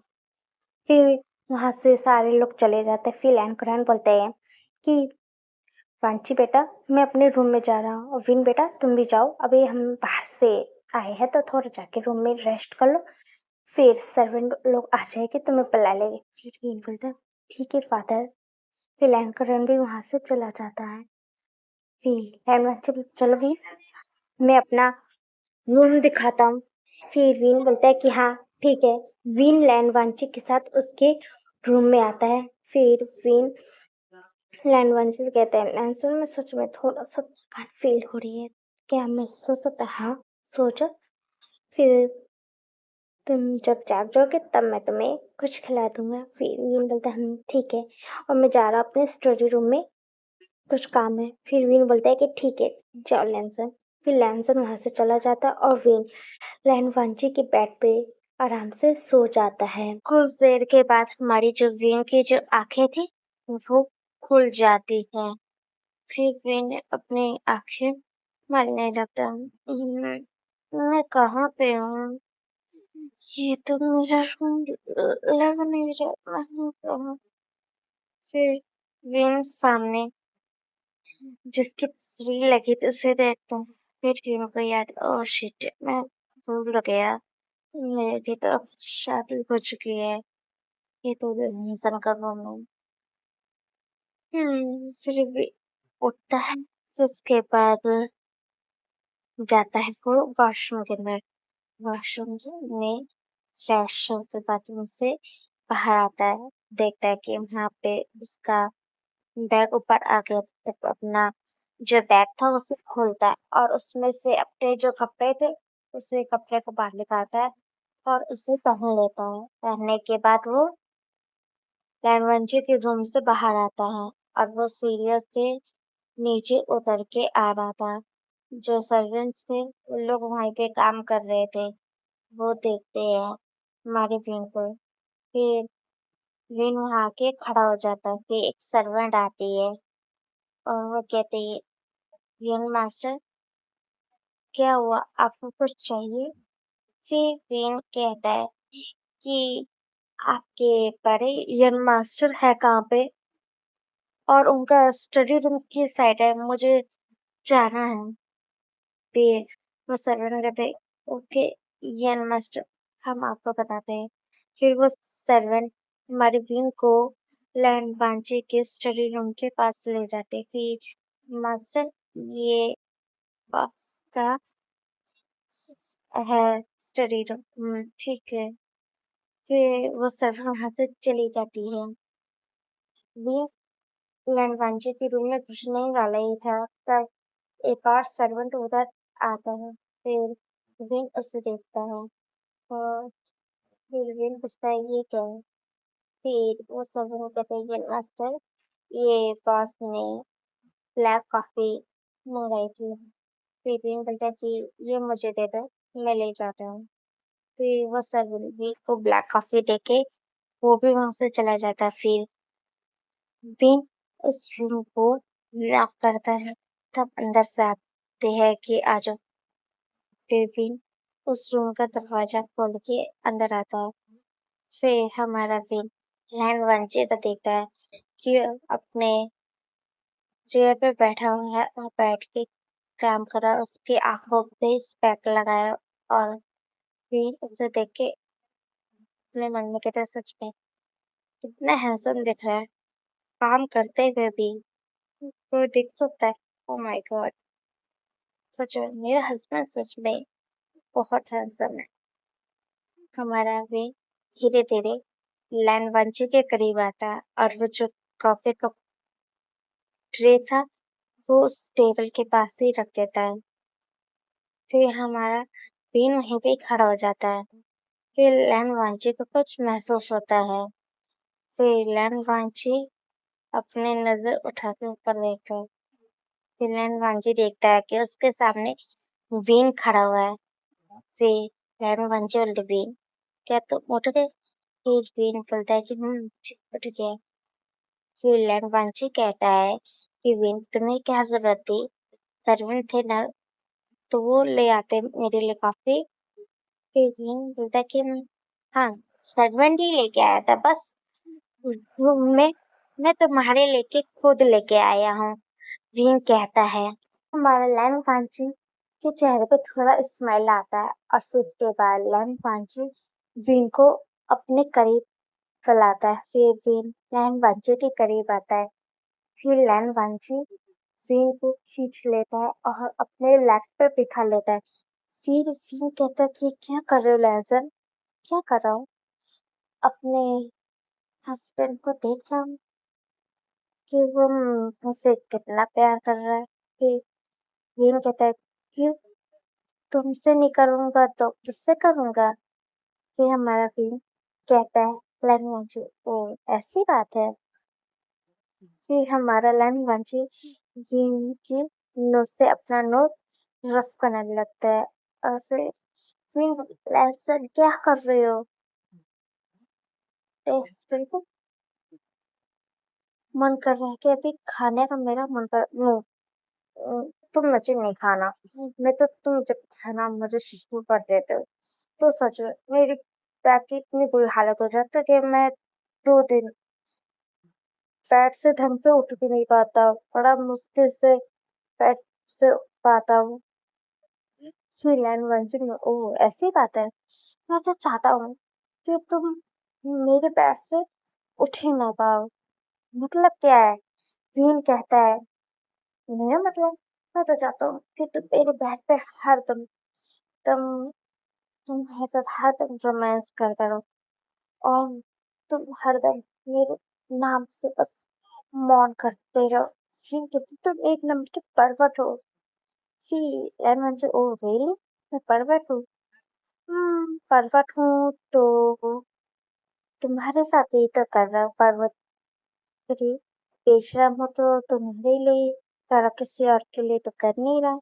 फिर वहां से सारे लोग चले जाते हैं। फिर लैंड बोलते हैं कि वांची बेटा मैं अपने रूम में जा रहा हूँ और विन बेटा तुम भी जाओ, अभी हम बाहर से आए हैं तो थोड़ा जाके रूम में रेस्ट कर लो, फिर सर्वेंट लोग आ जाएंगे तुम्हें बुला लेंगे। फिर विन बोलता है ठीक है फादर। फिर लैंड भी वहां से चला जाता है। फिर लैंड चलो भी मैं अपना रूम दिखाता हूँ। फिर विन बोलता है कि हाँ ठीक है। विन लैंड वांची के साथ उसके रूम में आता है। फिर विन लैंड वांची से कहता है लैंसन में सच में थोड़ा सा थकान फील हो रही है, क्या मैं सो सकता? हाँ सो जा, फिर तुम जब जाग जाओगे तब मैं तुम्हें कुछ खिला दूंगा। फिर विन बोलता है ठीक है और मैं जा रहा हूँ अपने स्टडी रूम में, कुछ काम है। फिर विन बोलता है कि ठीक है जाओ लैंसन। फिर लैंसन वहां से चला जाता है और विन लैंड वांची के बेड पे आराम से सो जाता है। कुछ देर के बाद हमारी जो विन की जो आंखें थी वो खुल जाती है। फिर विन अपनी आंखें मलने लगता है। मैं कहाँ पे हूँ? ये तो मेरा रूम लग नहीं रहा, मैं कहाँ? फिर विन सामने जिसकी तस्वीर लगी थी उसे देखता हूँ। फिर विन को याद, ओह शिट मैं भूल गया, मेरी तो अब शादी हो चुकी है, ये तो इंसान का रूम है। फिर भी उठता है। फिर उसके बाद जाता है वो वॉशरूम के अंदर। वॉशरूम में फ्रेश होकर बाथरूम से बाहर आता है, देखता है कि वहाँ पे उसका बैग ऊपर आ गया। तब अपना जो बैग था उसे खोलता है और उसमें से अपने जो कपड़े थे उसे कपड़े को बाहर निकालता है और उसे पहन लेता है। पहनने के बाद वो लैनवंजी के रूम से बाहर आता है और वो सीढ़ियों से नीचे उतर के आ रहा था। जो सर्वेंट्स थे वो लोग वहीं पे काम कर रहे थे, वो देखते हैं हमारे पिंक को। फिर विन वहाँ आके खड़ा हो जाता है। फिर एक सर्वेंट आती है और वो कहती है, यंग मास्टर क्या हुआ, आपको कुछ चाहिए? फिर विन कहता है कि आपके बड़े यंग मास्टर है कहाँ पे, और उनका स्टडी रूम किस साइड है, मुझे जाना है। फिर वो सर्वेंट कहते हैं, ओके यंग मास्टर, हम आपको बताते हैं। फिर वो सर्वेंट हमारे विन को लैंड वांची के स्टडी रूम के पास ले जाते। फिर मास्टर, ये बॉस का है स्टडी रूम, ठीक है। फिर वो सर्वेंट वहां से चली जाती है। वो लैंड के रूम में घुसने ही वाला ही था, तब एक और सर्वेंट उधर आता है। फिर विन उसे देखता है और फिर विन पूछता है, ये क्या है? फिर वो सर्वेंट कहते हैं, ये मास्टर, ये बॉस ने ब्लैक कॉफी मंगाई थी। फिर विन बोलता है कि ये मुझे दे दो, मैं ले जाता हूँ। फिर वो सर्वेंट विन को ब्लैक कॉफी देके वो भी वहां से चला जाता है। फिर विन उस रूम को लॉक करता है, तब अंदर से आते हैं कि आ जाओ। फिर विन उस रूम का दरवाजा खोल के अंदर आता है। फिर हमारा विन लैंड वंचित देखता है कि अपने चेयर पे बैठा हुआ है और बैठ के काम कर रहा है। उसकी आंखों पे स्पेक लगाया और विन उसे देख के अपने मन में कहता है, सच में कितना हैंडसम दिख रहा है, काम करते हुए भी कोई दिख सकता है। ओ माय गॉड, सच में मेरा हस्बैंड सच में बहुत हैंडसम है। हमारा वे धीरे धीरे लैंडवांची के करीब आता है और वो जो कॉफी का ट्रे था वो उस टेबल के पास ही रख देता है। फिर हमारा पेन वहीं पे ही खड़ा हो जाता है। फिर लैंडवांची को कुछ महसूस होता है। फिर लैंडवांची अपने नजर उठा के ऊपर देखता है। फिर लैंडवांची देखता है कि उसके सामने वीन खड़ा हुआ है। फिर लैंडवांची बोलती, वीन क्या तुम उठ गए? फिर वीन बोलता है कि उठ गया। फिर लैंडवांची कहता है कि विन तुम्हें क्या जरूरत थी, सर्वेंट थे ना, तो वो ले आते मेरे लिए कॉफी। फिर विन बोलता है कि हाँ, सर्वेंट ही लेके आया था बस, वो मैं तुम्हारे लेके खुद लेके आया हूँ, विन कहता है। हमारा लैंडवांची के चेहरे पे थोड़ा स्माइल आता है और फिर उसके बाद लैंडवांची विन को अपने करीब बुलाता है। फिर विन लैंडवांची के करीब आता है। फिर लैंडवांची विन को खींच लेता है और अपने लैप पे बिठा लेता है। फिर विन कहता है कि क्या कर रहे हो लहजन, क्या कर रहा हूँ? अपने हस्बैंड को देख रहा हूँ कि वो मुझसे कितना प्यार कर रहा है। फिर विन कहता है, क्यों, तुमसे नहीं करूंगा तो किससे करूंगा? फिर हमारा विन कहता है, लैंडवांची, ओ ऐसी बात है। फिर हमारा लैंडवांची विन की नोज से अपना नोज रफ करने लगता है और फिर विन, ऐसा क्या कर रहे हो? हस्बैंड को मन कर रहा है कि अभी खाने का मेरा मन कर तुम मुझे नहीं खाना, मैं तो तुम जब खाना मुझे शुरू कर देते हो तो सच में मेरी बैक की इतनी बुरी हालत हो जाती है कि मैं 2 दिन बेड से ढंग से उठ भी नहीं पाता, बड़ा मुश्किल से बेड से पाता हूँ। फिर लैंड में, ओह ऐसी बात है, मैं तो चाहता हूँ कि तुम मेरे बेड से उठ ही ना पाओ। मतलब क्या है? विन कहता है, मेरा मतलब, मैं तो चाहता हूँ कि तुम मेरे बेड पे हर दम तुम तुम्हारे साथ हर दम रोमांस करता रहो और तुम हरदम मेरे नाम से बस मौन करते रहो। फिर कहती, तुम एक नंबर के परवट हो। फिर एडवेंचर, ओ रियली, मैं परवट हूँ? परवट हूँ तो तुम्हारे साथ ही तो कर रहा हूँ परवट। अरे बेशरम हो तो तुम्हारे लिए करा, किसी और के लिए तो कर नहीं रहा।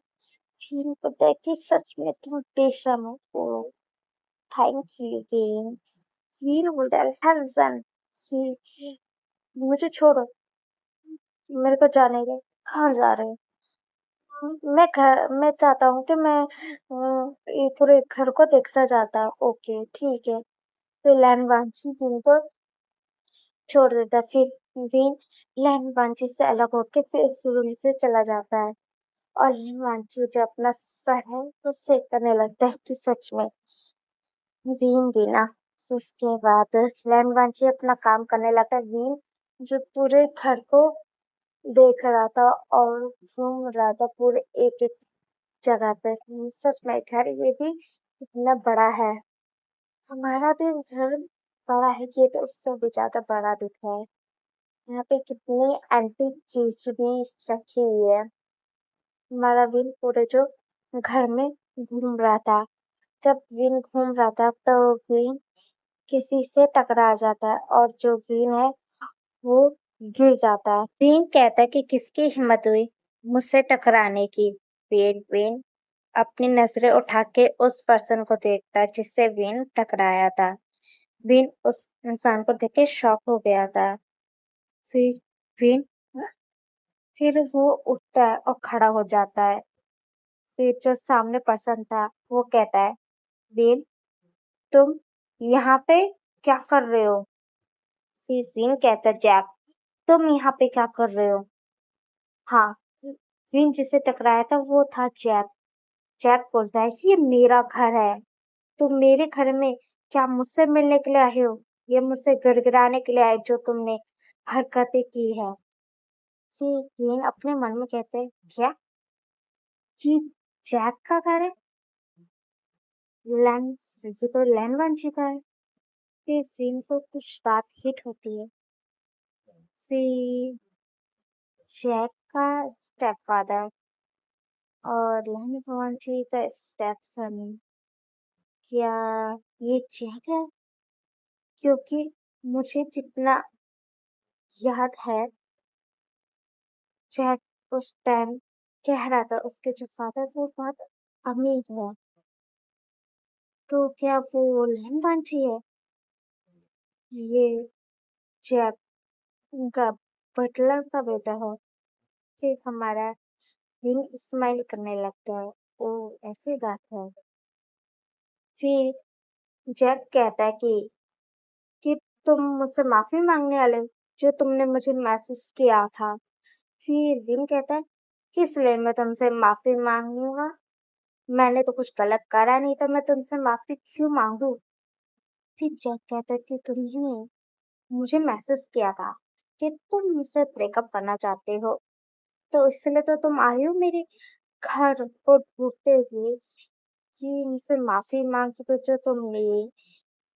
फिर पता है कि सच में तुम बेशरम हो। ओ थैंक यू फिर बोलता है, "हर सन कि मुझे छोड़ो, मेरे को जाने दो। कहाँ जा रहे हो? मैं चाहता हूँ कि मैं ये पूरे घर को देखना चाहता हूँ। ओके, ठीक है। फिर लैनवांशी विन को छोड़ देता है। फिर विन लैनवांशी से अलग होके फिर उस रूम से चला जाता है और लैनवांशी जो अपना सर है वो सेक करने लगता है कि सच में वीन भी ना। उसके बाद लैनवांशी अपना काम करने लगता है। वीन जो पूरे घर को देख रहा था और घूम रहा था पूरे एक एक जगह पे। सच में घर ये भी इतना बड़ा है। हमारा भी घर बड़ा है, ये तो उससे भी ज्यादा बड़ा दिख रहा है। यहाँ पे कितनी एंटीक चीज भी रखी हुई है। हमारा विन पूरे जो घर में घूम रहा था। जब विन घूम रहा था तो विन किसी से टकरा जाता है और जो विन है वो गिर जाता है। विन कहता है कि किसकी हिम्मत हुई मुझसे टकराने की। फिर विन अपनी नजरें उठा के उस पर्सन को देखता है जिससे विन टकराया था। विन उस इंसान को देख के शॉक हो गया था। फिर विन फिर वो उठता है और खड़ा हो जाता है। फिर जो सामने पर्सन था वो कहता है, विन तुम यहाँ पे क्या कर रहे हो? फिर विन कहता है, जैक तुम यहाँ पे क्या कर रहे हो? हाँ, विन जिसे टकराया था वो था जैक। जैक बोलता है कि ये मेरा घर है। तुम मेरे घर में क्या मुझसे मिलने के लिए आए हो? ये मुझसे गिड़गिड़ाने के लिए आए जो तुमने हरकतें की है। फिर विन अपने मन में कहते हैं, क्या ये जैक का घर है? लैन ये तो लैन वंशी का है। फिर विन को कुछ बात हिट होती है। फिर जैक का स्टेप फादर और लैन वंशी का स्टेप सन, क्या ये जैक है? क्योंकि मुझे जितना याद है जैक उस टाइम कह रहा था उसके जो फादर वो बहुत अमीर है। तो क्या वो लैन वंशी है? ये जैक उनका बटलर का बेटा है। फिर हमारा विंग स्माइल करने लगता है। ओ, ऐसी बात है। फिर जैक कहता है कि तुम मुझसे माफी मांगने वाले हो, जो तुमने मुझे मैसेज किया था। फिर विंग कहता है, किस लिए मैं तुमसे माफी मांगूंगा? मैंने तो कुछ गलत करा नहीं था, मैं तुमसे माफी क्यों मांगू? फिर जैक कहता है कि तुमने मुझे मैसेज किया था कि तुम मुझसे ब्रेकअप करना चाहते हो, तो इसलिए तो तुम आए हो मेरे घर को ढूंढते हुए कि मुझसे माफी मांग सको जो तुमने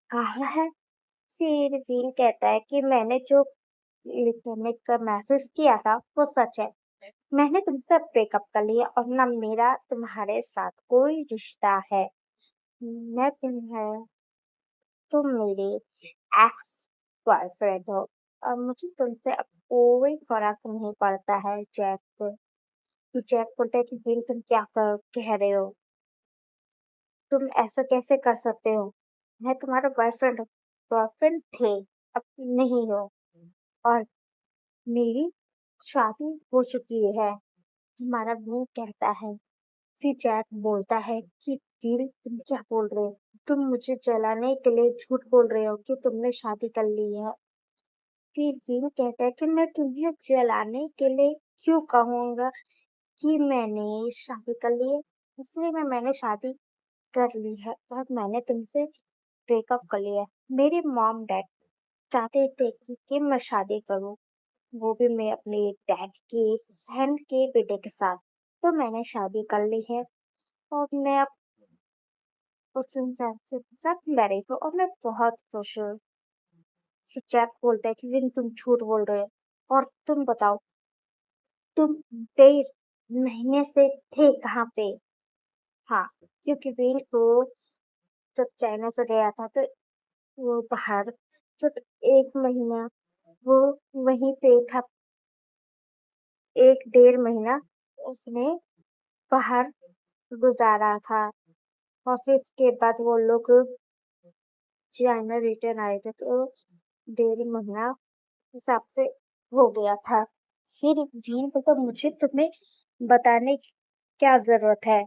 कहा है। फिर विन कहता है कि मैंने जो तुम्हें का मैसेज किया था वो सच है। मैंने तुमसे ब्रेकअप कर लिया और ना मेरा तुम्हारे साथ कोई रिश्ता है। मैं तुम्हें तुम मेरे एक्स बॉयफ्रेंड हो और मुझे तुमसे अब कोई फर्क नहीं पड़ता है। जैक बोलता है कि विन तुम क्या कह रहे हो? तुम ऐसा कैसे कर सकते हो? मैं तुम्हारा बॉयफ्रेंड थे, अब नहीं हो। और मेरी शादी हो चुकी है। हमारा वो कहता है। फिर जैक बोलता है कि दिल तुम क्या बोल रहे हो? तुम मुझे जलाने के लिए झूठ बोल रहे हो कि तुमने शादी कर ली है। फिर विन कहता है कि मैं तुम्हें जलाने के लिए क्यों कहूंगा कि मैंने शादी कर ली है? इसलिए मैंने शादी कर ली है और मैंने तुमसे ब्रेकअप कर लिया है। मेरे मॉम डैड चाहते थे कि मैं शादी करूं, वो भी मैं अपने डैड के फ्रेंड के बेटे के साथ। तो मैंने शादी कर ली है और मैं अब उस इंसान के साथ मैरिड हूँ और मैं बहुत खुश हूँ। फिर जैक बोलता है कि विन तुम झूठ बोल रहे हो और तुम बताओ तुम 1.5 महीने से थे कहाँ पे? हाँ, क्योंकि विन को जब चाइना से गया था तो वो बाहर सिर्फ 1 महीना वो वहीं पे था। 1.5 महीना उसने बाहर गुजारा था और फिर इसके बाद वो लोग चाइना रिटर्न आए थे। तो डेढ़ महीना हिसाब से हो गया था। फिर वीन को तो मुझे तुम्हें बताने की क्या जरूरत है?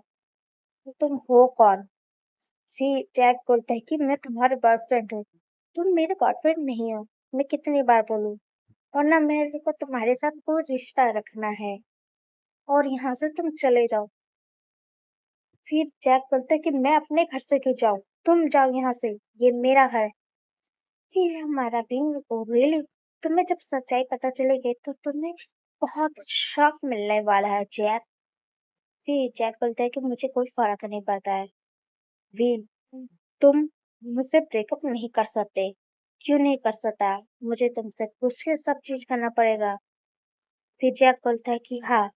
तुम हो कौन? फिर जैक बोलता है कि मैं तुम्हारे बॉयफ्रेंड हूँ। तुम मेरे बॉयफ्रेंड नहीं हो। मैं कितनी बार बोलूं? और ना मेरे को तुम्हारे साथ कोई रिश्ता रखना है। और यहाँ से तुम चले जाओ। फिर जैक बोलता है कि मैं अपने घर से क्यों जाऊं? तुम जाओ यहाँ से। ये मेरा घर है। फिर हमारा बिंग को रियली तुम्हें जब सच्चाई पता चलेगी तो तुम्हें बहुत शॉक मिलने वाला है जैक। फिर जैक बोलता है कि मुझे कोई फर्क नहीं पड़ता है। विन, तुम मुझसे ब्रेकअप नहीं कर सकते। क्यों नहीं कर सकता? मुझे तुमसे पूछ के सब चीज करना पड़ेगा। फिर जैक बोलता है कि हाँ,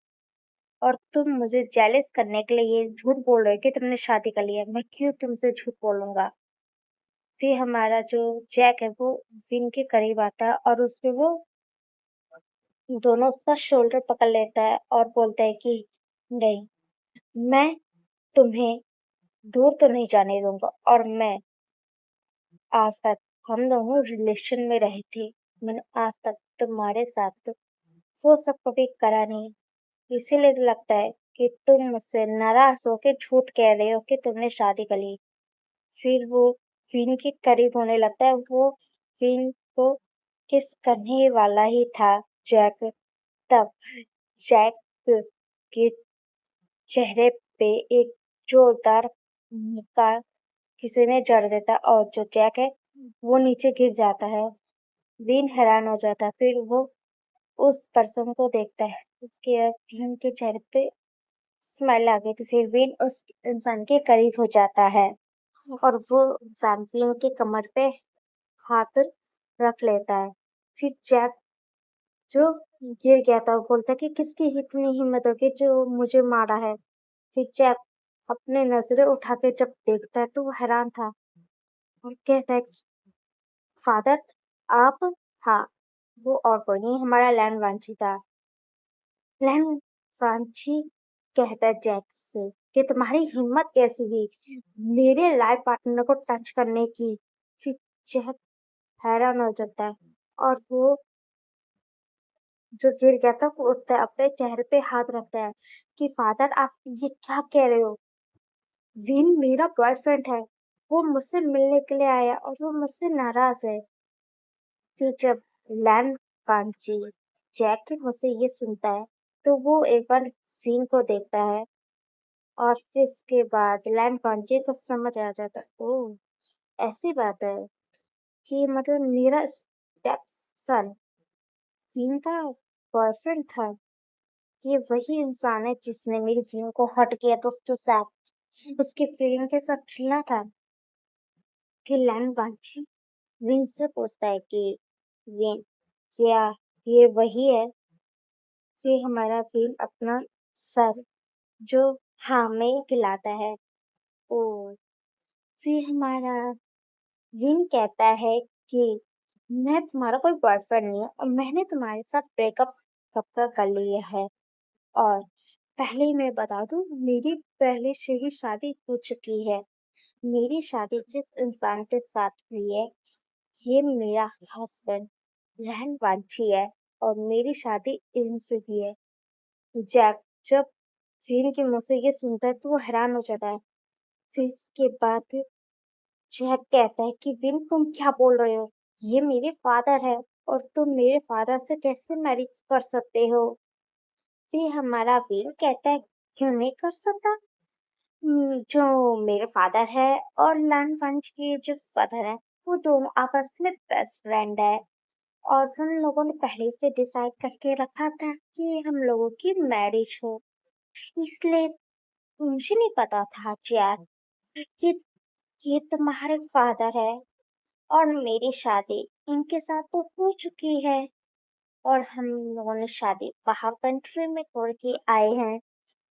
और तुम मुझे जेलस करने के लिए ये झूठ बोल रहे हो कि तुमने शादी कर लिया। मैं क्यों तुमसे झूठ बोलूंगा? फिर हमारा जो जैक है वो विन के करीब आता है और उसके वो दोनों उसका शोल्डर पकड़ लेता है और बोलता है कि नहीं, मैं तुम्हें दूर तो नहीं जाने दूंगा। और मैं आज तक हम दोनों रिलेशन में रहे थे। मैंने आज तक तुम्हारे साथ वो सब कभी करा नहीं। इसीलिए तो लगता है कि तुम मुझसे नाराज होके झूठ कह रहे हो कि तुमने शादी कर ली। फिर वो फिन के करीब होने लगता है। वो फिन को किस करने वाला ही था जैक। तब जैक के चेहरे पे एक जोरदार मुक्का किसी ने जड़ देता और जो जैक है वो नीचे गिर जाता है। विन हैरान हो जाता है। फिर वो उस पर्सन को देखता है। उसके विन के चेहरे पे स्माइल आ गई तो फिर विन उस इंसान के करीब हो जाता है और वो इंसान विन के कमर पे हाथ रख लेता है। फिर जैक जो गिर गया था वो बोलता है कि किसकी इतनी हिम्मत होगी जो मुझे मारा है। फिर जैक अपने नजरें उठा के जब देखता है तो वो हैरान था और कहता है कि फादर, आप? हाँ, वो और कोई नहीं, हमारा लैंड वांची था। लैंड वांची कहता है जैक से कि तुम्हारी हिम्मत कैसी हुई मेरे लाइफ पार्टनर को टच करने की? फिर जैक हैरान हो जाता है और वो जो गिर गया था वो उठता है, अपने चेहरे पे हाथ रखता है कि फादर आप ये क्या कह रहे हो? विन मेरा बॉयफ्रेंड है। वो मुझसे मिलने के लिए आया और वो मुझसे नाराज है। फिर जब लैंड वांची जैक के मुंह से ये सुनता है तो वो एक बार विन को देखता है और फिर इसके बाद लैंड वांची को समझ आ जाता है, ओह ऐसी बात है कि मतलब मेरा स्टेप सन विन का बॉयफ्रेंड था। ये वही इंसान है जिसने मेरी फिल्म को हर्ट किया था उसके साथ, उसकी फीलिंग के साथ खेला था। फिर लैन वांची विन से पूछता है कि विन, क्या ये वही है? फिर हमारा विन अपना सर जो हाँ में हिलाता है। ओ, फिर हमारा विन कहता है कि मैं तुम्हारा कोई बॉयफ्रेंड नहीं हूँ और मैंने तुम्हारे साथ ब्रेकअप कब का कर लिया है। और पहले ही मैं बता दूं, मेरी पहले से ही शादी हो चुकी है। मेरी शादी जिस इंसान के साथ हुई है ये मेरा हस्बैंड रहन वांची है और मेरी शादी इनसे हुई है। जैक जब फिर के मुंह से ये सुनता है तो वो हैरान हो जाता है। फिर इसके बाद जैक कहता है कि विन तुम क्या बोल रहे हो? ये मेरे फादर है और तुम मेरे फादर से कैसे मैरिज कर सकते हो? फिर हमारा विन कहता है क्यों नहीं कर सकता? जो मेरे फादर है और लैंड वंश के जो फादर है वो दोनों आपस में बेस्ट फ्रेंड है और हम लोगों ने पहले से डिसाइड करके रखा था कि हम लोगों की मैरिज हो। इसलिए मुझे नहीं पता था जैक कि ये तुम्हारे फादर है और मेरी शादी इनके साथ तो हो चुकी है और हम लोगों ने शादी बाहर कंट्री में करके आए हैं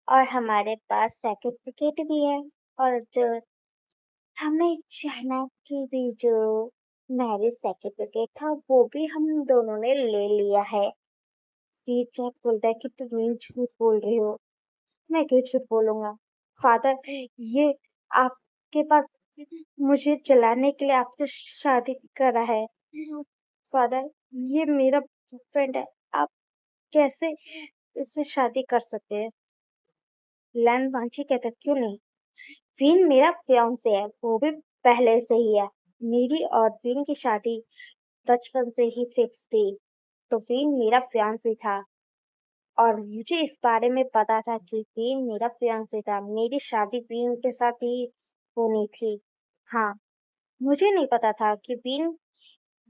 और हमारे पास सर्टिफिकेट भी है। और जो हमें चाइना की भी जो मैरिज सर्टिफिकेट था वो भी हम दोनों ने ले लिया है। फिर जैक बोलता है कि तुम ये झूठ बोल रहे हो। मैं क्यों झूठ बोलूंगा? फादर, ये आपके पास मुझे चलाने के लिए आपसे शादी करा है। फादर, ये मेरा फ्रेंड है, आप कैसे इससे शादी कर सकते हैं? लैन वांची कहता क्यों नहीं? विन मेरा फियांसे है, वो भी पहले से ही है। मेरी और विन की शादी बचपन से ही फिक्स थी, तो विन मेरा फियांसे था और मुझे इस बारे में पता था कि विन मेरा फियांसे था। मेरी शादी विन के साथ ही होनी थी। हाँ, मुझे नहीं पता था कि विन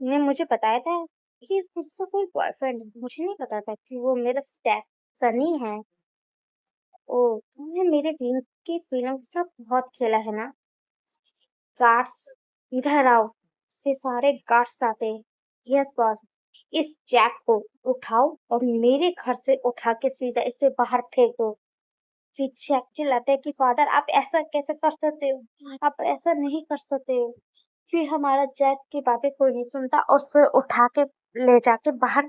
ने मुझे बताया था कि उसका कोई बॉयफ्रेंड है। मुझे नहीं पता था कि वो मेरा स्टेप सनी है। ओह! तुमने मेरे विन की फीलिंग के साथ बहुत खेला है ना? गार्ड्स इधर आओ। फिर सारे गार्ड्स आते हैं। Yes boss. इस जैक को उठाओ और मेरे घर से उठा के सीधा इसे बाहर फेंक दो। फिर जैक चिल्लाता है कि फादर आप ऐसा कैसे कर सकते हो? आप ऐसा नहीं कर सकते हो। फिर हमारा जैक की बातें कोई नहीं सुनता और उसे उठा के ले जाके बाहर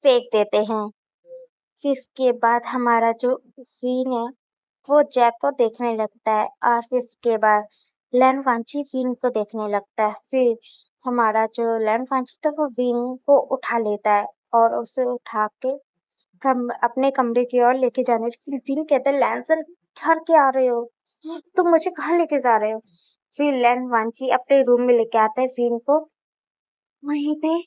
फेंक देते हैं। फिर इसके बाद हमारा जो फ़ीन है, वो जैक को देखने लगता है और फिर इसके बाद लैन-वांची फ़ीन को देखने लगता है। फिर हमारा जो लैन-वांची था वो फ़ीन को उठा लेता है और उसे उठा के अपने कमरे की ओर लेके जाने फिर फ़ीन कहता है लैन-सन घर क्या आ रहे हो? तुम मुझे कहाँ लेके जा रहे हो? फिर लैन-वांची अपने रूम में लेके आता है फ़ीन को, वहीं पे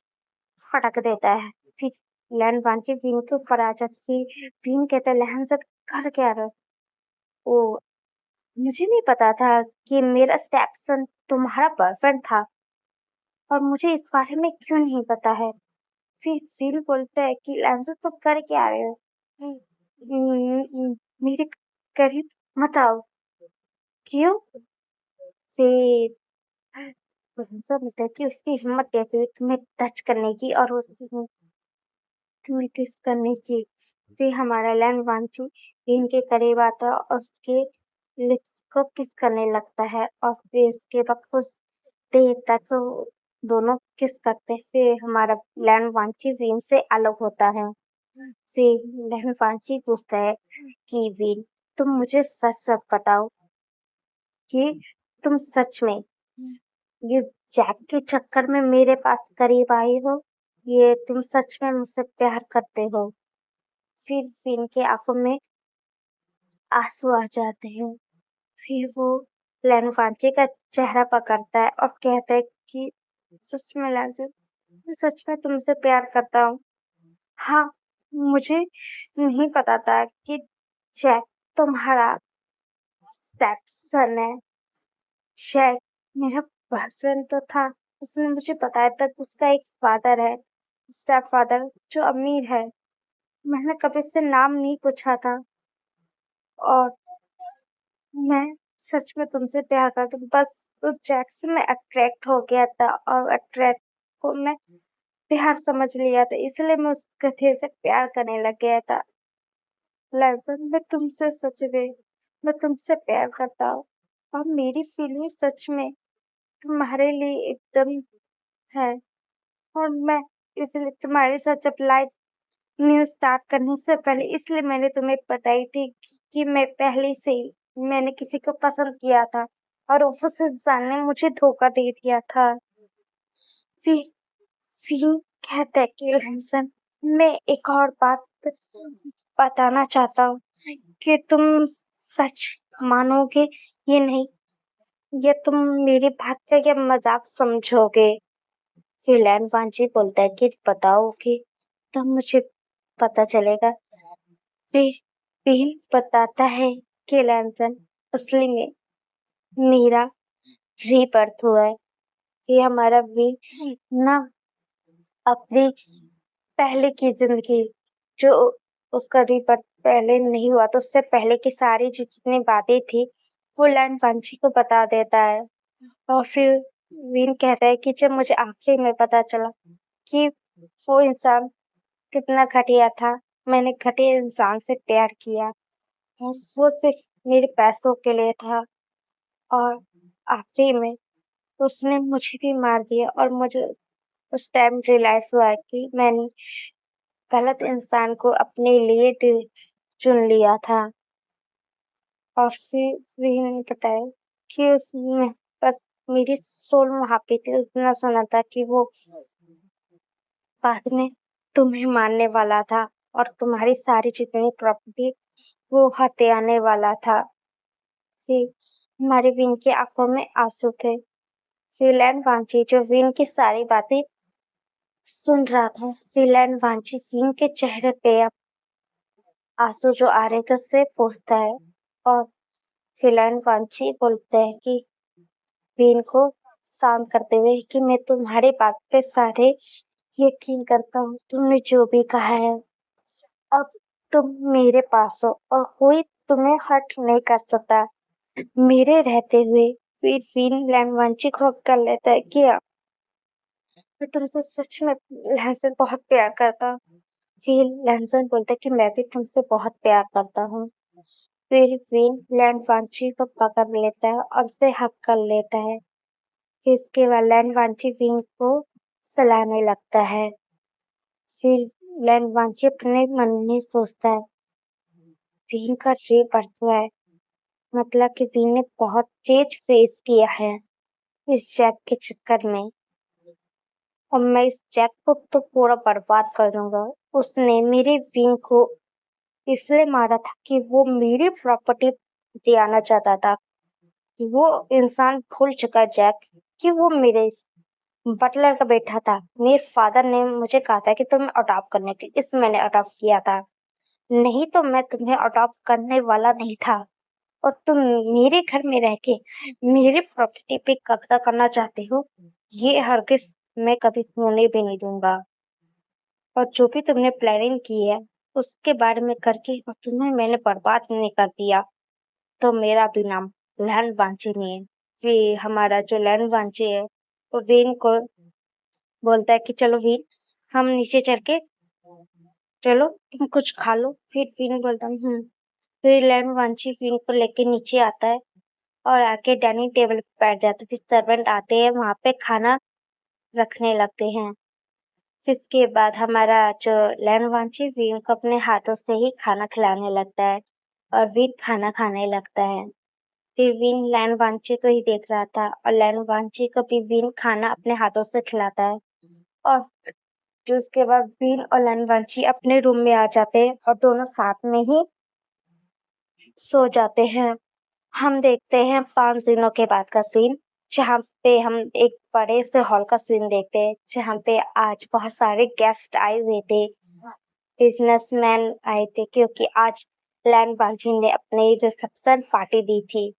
पटक देता है। फिर लैन वांची विन के ऊपर आ जाती है। विन कहता है लहन से घर क्या रहा? ओ, मुझे नहीं पता था कि मेरा स्टेपसन तुम्हारा बॉयफ्रेंड था और मुझे इस बारे में क्यों नहीं पता है। फिर विन बोलता है कि लहन तुम कर क्या रहे हो? मेरे करीब मत आओ। क्यों? फिर भरोसा मिलता है कि उसकी हिम्मत कैसे हुई तुम्हें टच करने की और उसमें तुम्हें किस करने की। फिर हमारा लैन वांची इनके करीब आता है और उसके लिप्स को किस करने लगता है और फिर इसके बाद कुछ देर तक वो दोनों किस करते हैं। फिर हमारा लैन वांची वीन से अलग होता है। फिर लैन वांची पूछता है कि वीन तुम मुझे सच सच बताओ कि तुम सच में ये जैक के चक्कर में मेरे पास करीब आई हो? ये तुम सच में मुझसे प्यार करते हो? फिर फिन के आंखों में आंसू आ जाते हैं। फिर वो लेनफांची का चेहरा पकड़ता है और कहता है कि सच में लाजिम मैं सच में तुमसे प्यार करता हूँ। हाँ, मुझे नहीं पता था कि जैक तुम्हारा स्टेपसन है। शायद मेरा बॉयफ्रेंड तो था। उसने मुझे बताया था कि उसका एक फादर है, स्टेप फादर जो अमीर है। मैंने कभी उससे नाम नहीं पूछा था और मैं सच में तुमसे प्यार करती हूँ। बस उस जैक से मैं अट्रैक्ट हो गया था और अट्रैक्ट को मैं प्यार समझ लिया था, इसलिए मैं उस गधे से प्यार करने लग गया था। लहज़न मैं तुमसे प्यार करता हूँ और मेरी फीलिंग सच में तुम्हारे लिए एकदम है और मैं इसलिए तुम्हारे साथ जब लाइफ न्यू स्टार्ट करने से पहले इसलिए मैंने तुम्हें बताई थी कि मैं पहले से ही मैंने किसी को पसंद किया था और उस इंसान ने मुझे धोखा दे दिया था। फिर फिर कहता है कि लहसन मैं एक और बात बताना चाहता हूँ कि तुम सच मानोगे ये नहीं, ये तुम मेरी बात का क्या मजाक समझोगे? फिर लैन वांची बोलता है कि बताओगे तब मुझे पता चलेगा। फिर फिर बताता है कि लैनसन असली में मेरा रीबर्थ हुआ है। ये हमारा भी ना अपनी पहले की जिंदगी जो उसका रीबर्थ पहले नहीं हुआ तो उससे पहले की सारी जितनी बातें थी वो लैंड वांची को बता देता है और फिर विन कहता है कि जब मुझे आखिरी में पता चला कि वो इंसान कितना घटिया था, मैंने घटिया इंसान से प्यार किया और वो सिर्फ मेरे पैसों के लिए था और आखिरी में उसने मुझे भी मार दिया और मुझे उस टाइम रियलाइज हुआ कि मैंने गलत इंसान को अपने लिए चुन लिया था और फिर ने बताया कि उसने बस मेरी सोल वहाँ पे थी, उसने सुना था कि वो बाद में तुम्हें मारने वाला था और तुम्हारी सारी जितनी प्रॉपर्टी वो हथियाने वाला था। फिर हमारे विन की आंखों में आंसू थे। फिर वांची जो विन की सारी बातें सुन रहा था, फिर वांची विन के चेहरे पे अब आंसू जो आ रहे थे उससे पूछता है और फिर वांची बोलते हैं कि विन को शांत करते हुए कि मैं तुम्हारी बात पे सारे यकीन करता हूँ, तुमने जो भी कहा है। अब तुम मेरे पास हो और कोई तुम्हें हर्ट नहीं कर सकता मेरे रहते हुए। फिर फिनलैंड वांशिक हक कर लेता है कि मैं तुमसे सच में लहसन बहुत प्यार करता हूँ। फिर लहसन बोलता है कि मैं भी तुमसे बहुत प्यार करता हूँ। फिर फिनलैंड वांशी को पकड़ लेता है और उसे हक कर लेता है। फिर इसके बाद लैंड वांशी विंग को सलाहने लगता है। फिर लैंड वांशी अपने मन में सोचता है विंग का रे बढ़ता है, मतलब कि विंग ने बहुत चीज फेस किया है इस जैक के चक्कर में और मैं इस जैक को तो पूरा बर्बाद कर दूंगा। उसने मेरे विंग को इसलिए मारा था कि वो मेरी प्रॉपर्टी दिलाना चाहता था। वो इंसान भूल चुका है जैक कि वो मेरे बटलर का बेटा था। मेरे फादर ने मुझे कहा था कि तुम्हें अडॉप्ट करने के लिए, इस मैंने अडॉप्ट किया था, नहीं तो मैं तुम्हें अडॉप्ट करने वाला नहीं था। और तुम मेरे घर में रह के मेरे प्रॉपर्टी पे कब्जा करना चाहते हो, ये हरगिज मैं कभी होने भी नहीं दूंगा। और जो भी तुमने प्लानिंग की है उसके बारे में करके और तुम्हें मैंने बर्बाद नहीं कर दिया तो मेरा भी नाम लैंड वांची नहीं है। फिर हमारा जो लैंड वांची है वो वीन को बोलता है कि चलो वीन हम नीचे चल के चलो तुम कुछ खा लो। फिर वीन बोलता है फिर लैंड वांची वीन को लेके नीचे आता है और आके डाइनिंग टेबल पे बैठ जाता है। फिर सर्वेंट आते हैं वहां पे खाना रखने लगते हैं। फिर इसके बाद हमारा जो लैंड वांची वीन को अपने हाथों से ही खाना खिलाने लगता है और वीन खाना खाने लगता है। फिर विन लैंड वांची को ही देख रहा था और लैंड वांची को भी विन खाना अपने हाथों से खिलाता है। और फिर उसके बाद विन और लैंड वांची अपने रूम में आ जाते हैं और दोनों साथ में ही सो जाते हैं। हम देखते हैं 5 दिनों के बाद का सीन, जहाँ पे हम एक बड़े से हॉल का सीन देखते हैं जहाँ पे आज बहुत सारे गेस्ट आए हुए थे, बिजनेसमैन आए थे क्योंकि आज लैंड वांची ने अपने रिसेप्शन पार्टी दी थी।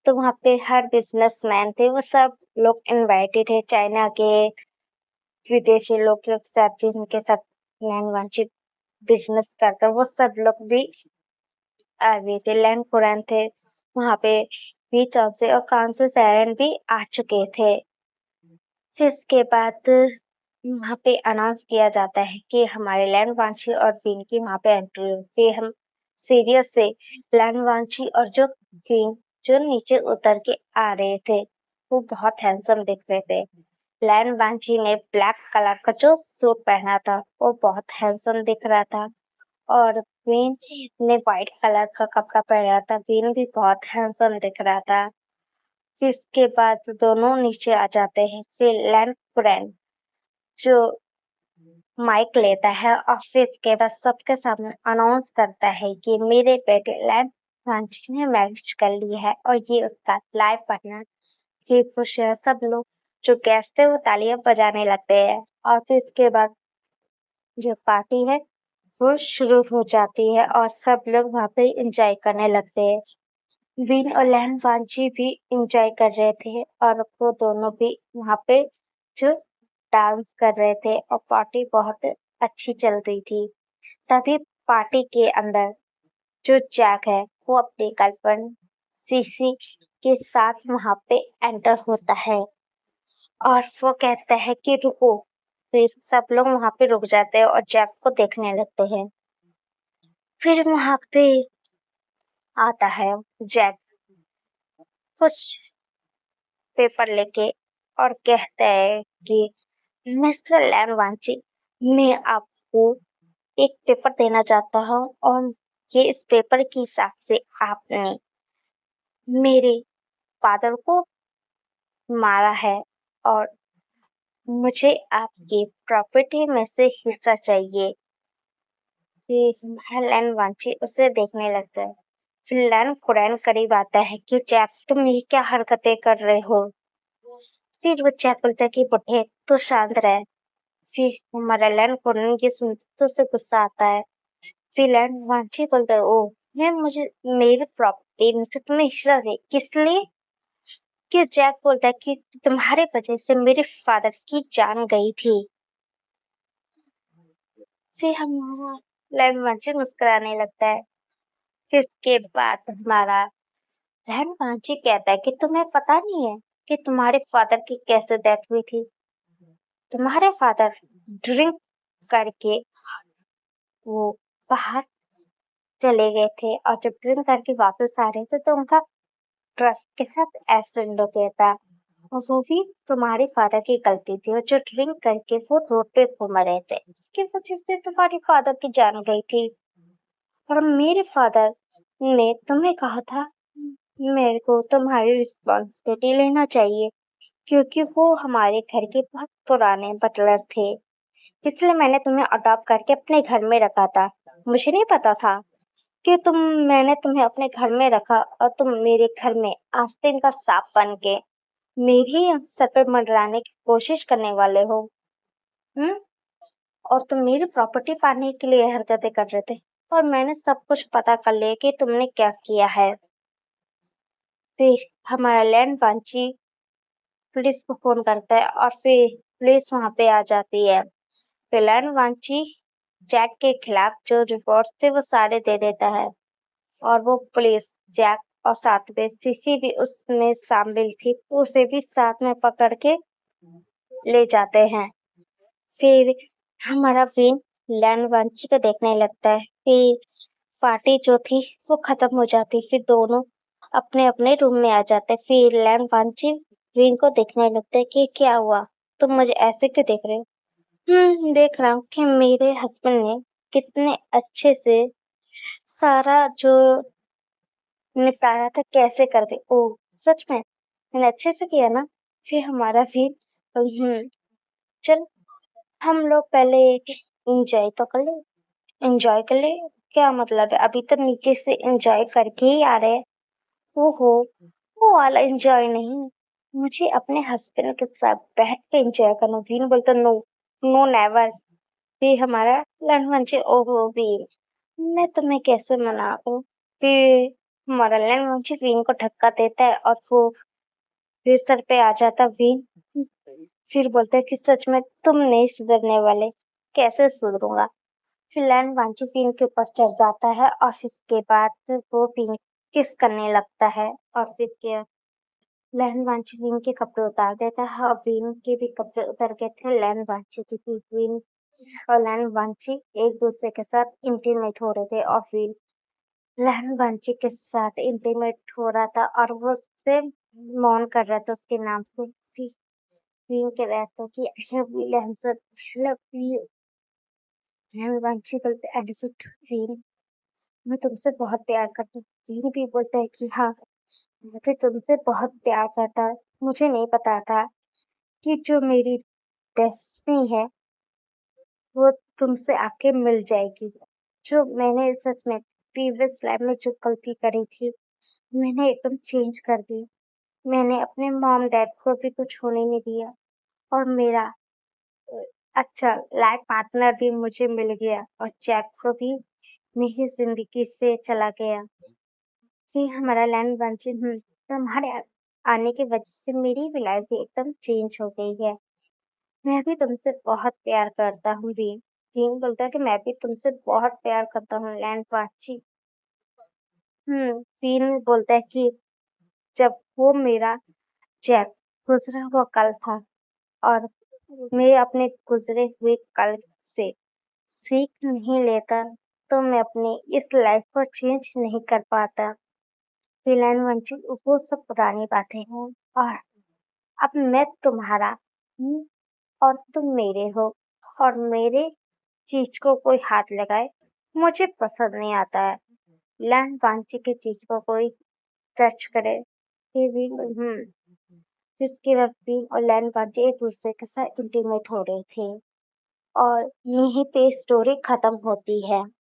तो वहाँ पे हर बिजनेसमैन थे, वो सब लोग इनवाइटेड है, चाइना के विदेशी लोग के साथ जिनके साथ लैंड वांची बिजनेस करता है, वो सब लोग भी आ गए थे। लैंड कुरैन थे वहाँ पे, भी चौसे और कान से सैरन भी आ चुके थे। फिर इसके बाद वहाँ पे अनाउंस किया जाता है कि हमारे लैंड वांची और क्वीन की वहाँ पे एंट्री हुई। फिर हम सीरियस से लैंड वांची और जो क्वीन जो नीचे उतर के आ रहे थे वो बहुत हैंडसम दिख रहे थे। लैंड वांची ने ब्लैक कलर का जो सूट पहना था वो बहुत हैंडसम दिख रहा था और क्वीन ने व्हाइट कलर का कपड़ा पहना था, क्वीन भी बहुत हैंडसम दिख रहा था। फिर इसके बाद दोनों नीचे आ जाते हैं। फिर लैंड फ्रेंड जो माइक लेता है और फिर इसके बाद सबके सामने अनाउंस करता है कि मेरे बेटे लैंड फ्रांची ने मैरिज कर ली है और ये उसका लाइफ पार्टनर। फिर खुश है सब लोग, जो गेस्ट थे वो तालियां बजाने लगते हैं और फिर इसके बाद जो पार्टी है वो शुरू हो जाती है और सब लोग वहाँ पे एंजॉय करने लगते हैं। विन और लैन वांची भी एंजॉय कर रहे थे और वो दोनों भी वहाँ पे जो डांस कर रहे थे और पार्टी बहुत अच्छी चल रही थी। तभी पार्टी के अंदर जो जैक है वो अपनी गर्लफ्रेंड सीसी के साथ वहाँ पे एंटर होता है और वो कहता है कि रुको। फिर सब लोग वहाँ पे रुक जाते हैं और जैक को देखने लगते हैं। फिर वहाँ पे आता है जैक कुछ पेपर लेके और कहता है कि मिस्टर लैनवांची, मैं आपको एक पेपर देना चाहता हूँ और ये इस पेपर के हिसाब से आपने मेरे फादर को मारा है और मुझे आपकी प्रॉपर्टी में से हिस्सा चाहिए। फिर लैन वांची उसे देखने लगता है। फिर लैन कुरैन करीब आता है कि जैक तुम ये क्या हरकतें कर रहे हो। फिर वो जैक बोलता है कि बुढ़े तो शांत रहे। फिर हमारा लैन कुरैन ये सुनते तो उसे गुस्सा आता है। फिर लैन वांची बोलता है ओ मैं मुझे मेरी प्रॉपर्टी में से तुम्हें हिस्सा दे किस लिए। कि जैक बोलता है कि तुम्हारे वजह से मेरे फादर की जान गई थी। फिर हमारा लैन वांची मुस्कुराने लगता है। फिर इसके बाद हमारा लैन वांची कहता है कि तुम्हें पता नहीं है कि तुम्हारे फादर की कैसे डेथ हुई थी। तुम्हारे फादर ड्रिंक करके वो बाहर चले गए थे और जब ड्रिंक करके वापस आ रहे थे तो उनका ट्रक के साथ एक्सीडेंट हो गया था और वो भी तुम्हारे फादर की गलती थी और जो ड्रिंक करके वो रोड पे घूम रहे थे इसकी वजह से तुम्हारे फादर की जान गई थी। और मेरे फादर ने तुम्हें कहा था मेरे को तुम्हारी रिस्पॉन्सिबिलिटी लेना चाहिए क्योंकि वो हमारे घर के बहुत पुराने बटलर थे इसलिए मैंने तुम्हें अडॉप्ट करके अपने घर में रखा था। मुझे नहीं पता था कि मैंने तुम्हें अपने घर में रखा और तुम मेरे घर में आस्तीन का सांप बन के मेरे ही सर पे मंडराने की कोशिश करने वाले हो। हम्म। और तुम मेरी प्रॉपर्टी पाने के लिए हरकतें कर रहे थे और मैंने सब कुछ पता कर लिया कि तुमने क्या किया है। फिर हमारा लैंड वांची पुलिस को फोन करता है और फिर पुलिस वहां पे आ जाती है। फिर लैंड वांची जैक के खिलाफ जो रिपोर्ट्स थे वो सारे दे देता है और वो पुलिस जैक और साथ में सीसी भी उसमें शामिल थी तो उसे भी साथ में पकड़ के ले जाते हैं। फिर हमारा विन लैंड वांची को देखने लगता है। फिर पार्टी जो थी वो खत्म हो जाती फिर दोनों अपने अपने रूम में आ जाते। फिर लैंड वांची विन को देखने लगता है कि क्या हुआ तुम मुझे ऐसे क्यों देख रहे हो। देख रहा हूँ कि मेरे हस्बैंड ने कितने अच्छे से सारा जो निपटारा था कैसे कर दे। ओ सच में मैंने अच्छे से किया ना। फिर हमारा भी चल हम लोग पहले एंजॉय तो कर ले। एंजॉय कर ले क्या मतलब है अभी तो नीचे से एंजॉय करके ही आ रहे हैं। ओहो वो वाला एंजॉय नहीं मुझे अपने हस्बैंड के साथ बैठ के एंजॉय करना। वीन बोलता नो नो नेवर। फिर हमारा लड़वन से ओहो वीन मैं तुम्हें कैसे मना दूं। फिर हमारा लड़वन से वीन को धक्का देता है और वो फिर सर पे आ जाता वीन। फिर बोलता है कि सच में तुम नहीं सुधरने वाले कैसे सुधरूंगा। फिर लैंड वांची वीन के ऊपर चढ़ जाता है और इसके बाद वो वीन किस करने लगता है और फिर के लैंड वांची वीन के कपड़े उतार देता है और वीन के भी कपड़े उतर गए थे लैंड वांची की। फिर वीन और लैंड वांची एक दूसरे के साथ इंटीमेट हो रहे थे और फिर लैंड वांची के साथ इंटीमेट हो रहा था और वो उससे मौन कर रहा था उसके नाम से। फिर वीन कह रहा था कि I love you Lancer I love you. Land वांची बोलते एलिफेंट वीन मैं तुमसे बहुत प्यार करता हूँ। वीन भी बोलता है कि हाँ मैं भी तुमसे बहुत प्यार करता हूँ। मुझे नहीं पता था कि जो मेरी डेस्टिनी है वो तुमसे आके मिल जाएगी। जो मैंने सच में प्रीवियस लाइफ में जो गलती करी थी मैंने एकदम चेंज कर दी। मैंने अपने मॉम डैड को भी कुछ होने नहीं दिया और मेरा अ, अच्छा लाइफ पार्टनर भी मुझे मिल गया और जैक को भी मेरी जिंदगी से चला गया। फिर हमारा लैंड बंची तुम्हारे आने की वजह से मेरी भी लाइफ भी एकदम चेंज हो गई है। मैं भी तुमसे बहुत प्यार करता हूँ वीन। वीन बोलता है कि मैं भी तुमसे बहुत प्यार करता हूँ लैंड वाची। वीन बोलता है कि जब वो मेरा जैक गुजरा हुआ कल था और मैं अपने गुजरे हुए कल से सीख नहीं लेता तो मैं अपनी इस लाइफ को चेंज नहीं कर पाता। फिलहाल वंशी वो सब पुरानी बातें हैं और अब मैं तुम्हारा हूँ और तुम मेरे हो और मेरे चीज को कोई हाथ लगाए मुझे पसंद नहीं आता है। लैंड वांची की चीज को कोई टच करे फिर भी जिसकी वजह बीन और लैन बाजी एक-दूसरे के साथ इंटीमेट हो रहे थे और यहीं पे स्टोरी खत्म होती है।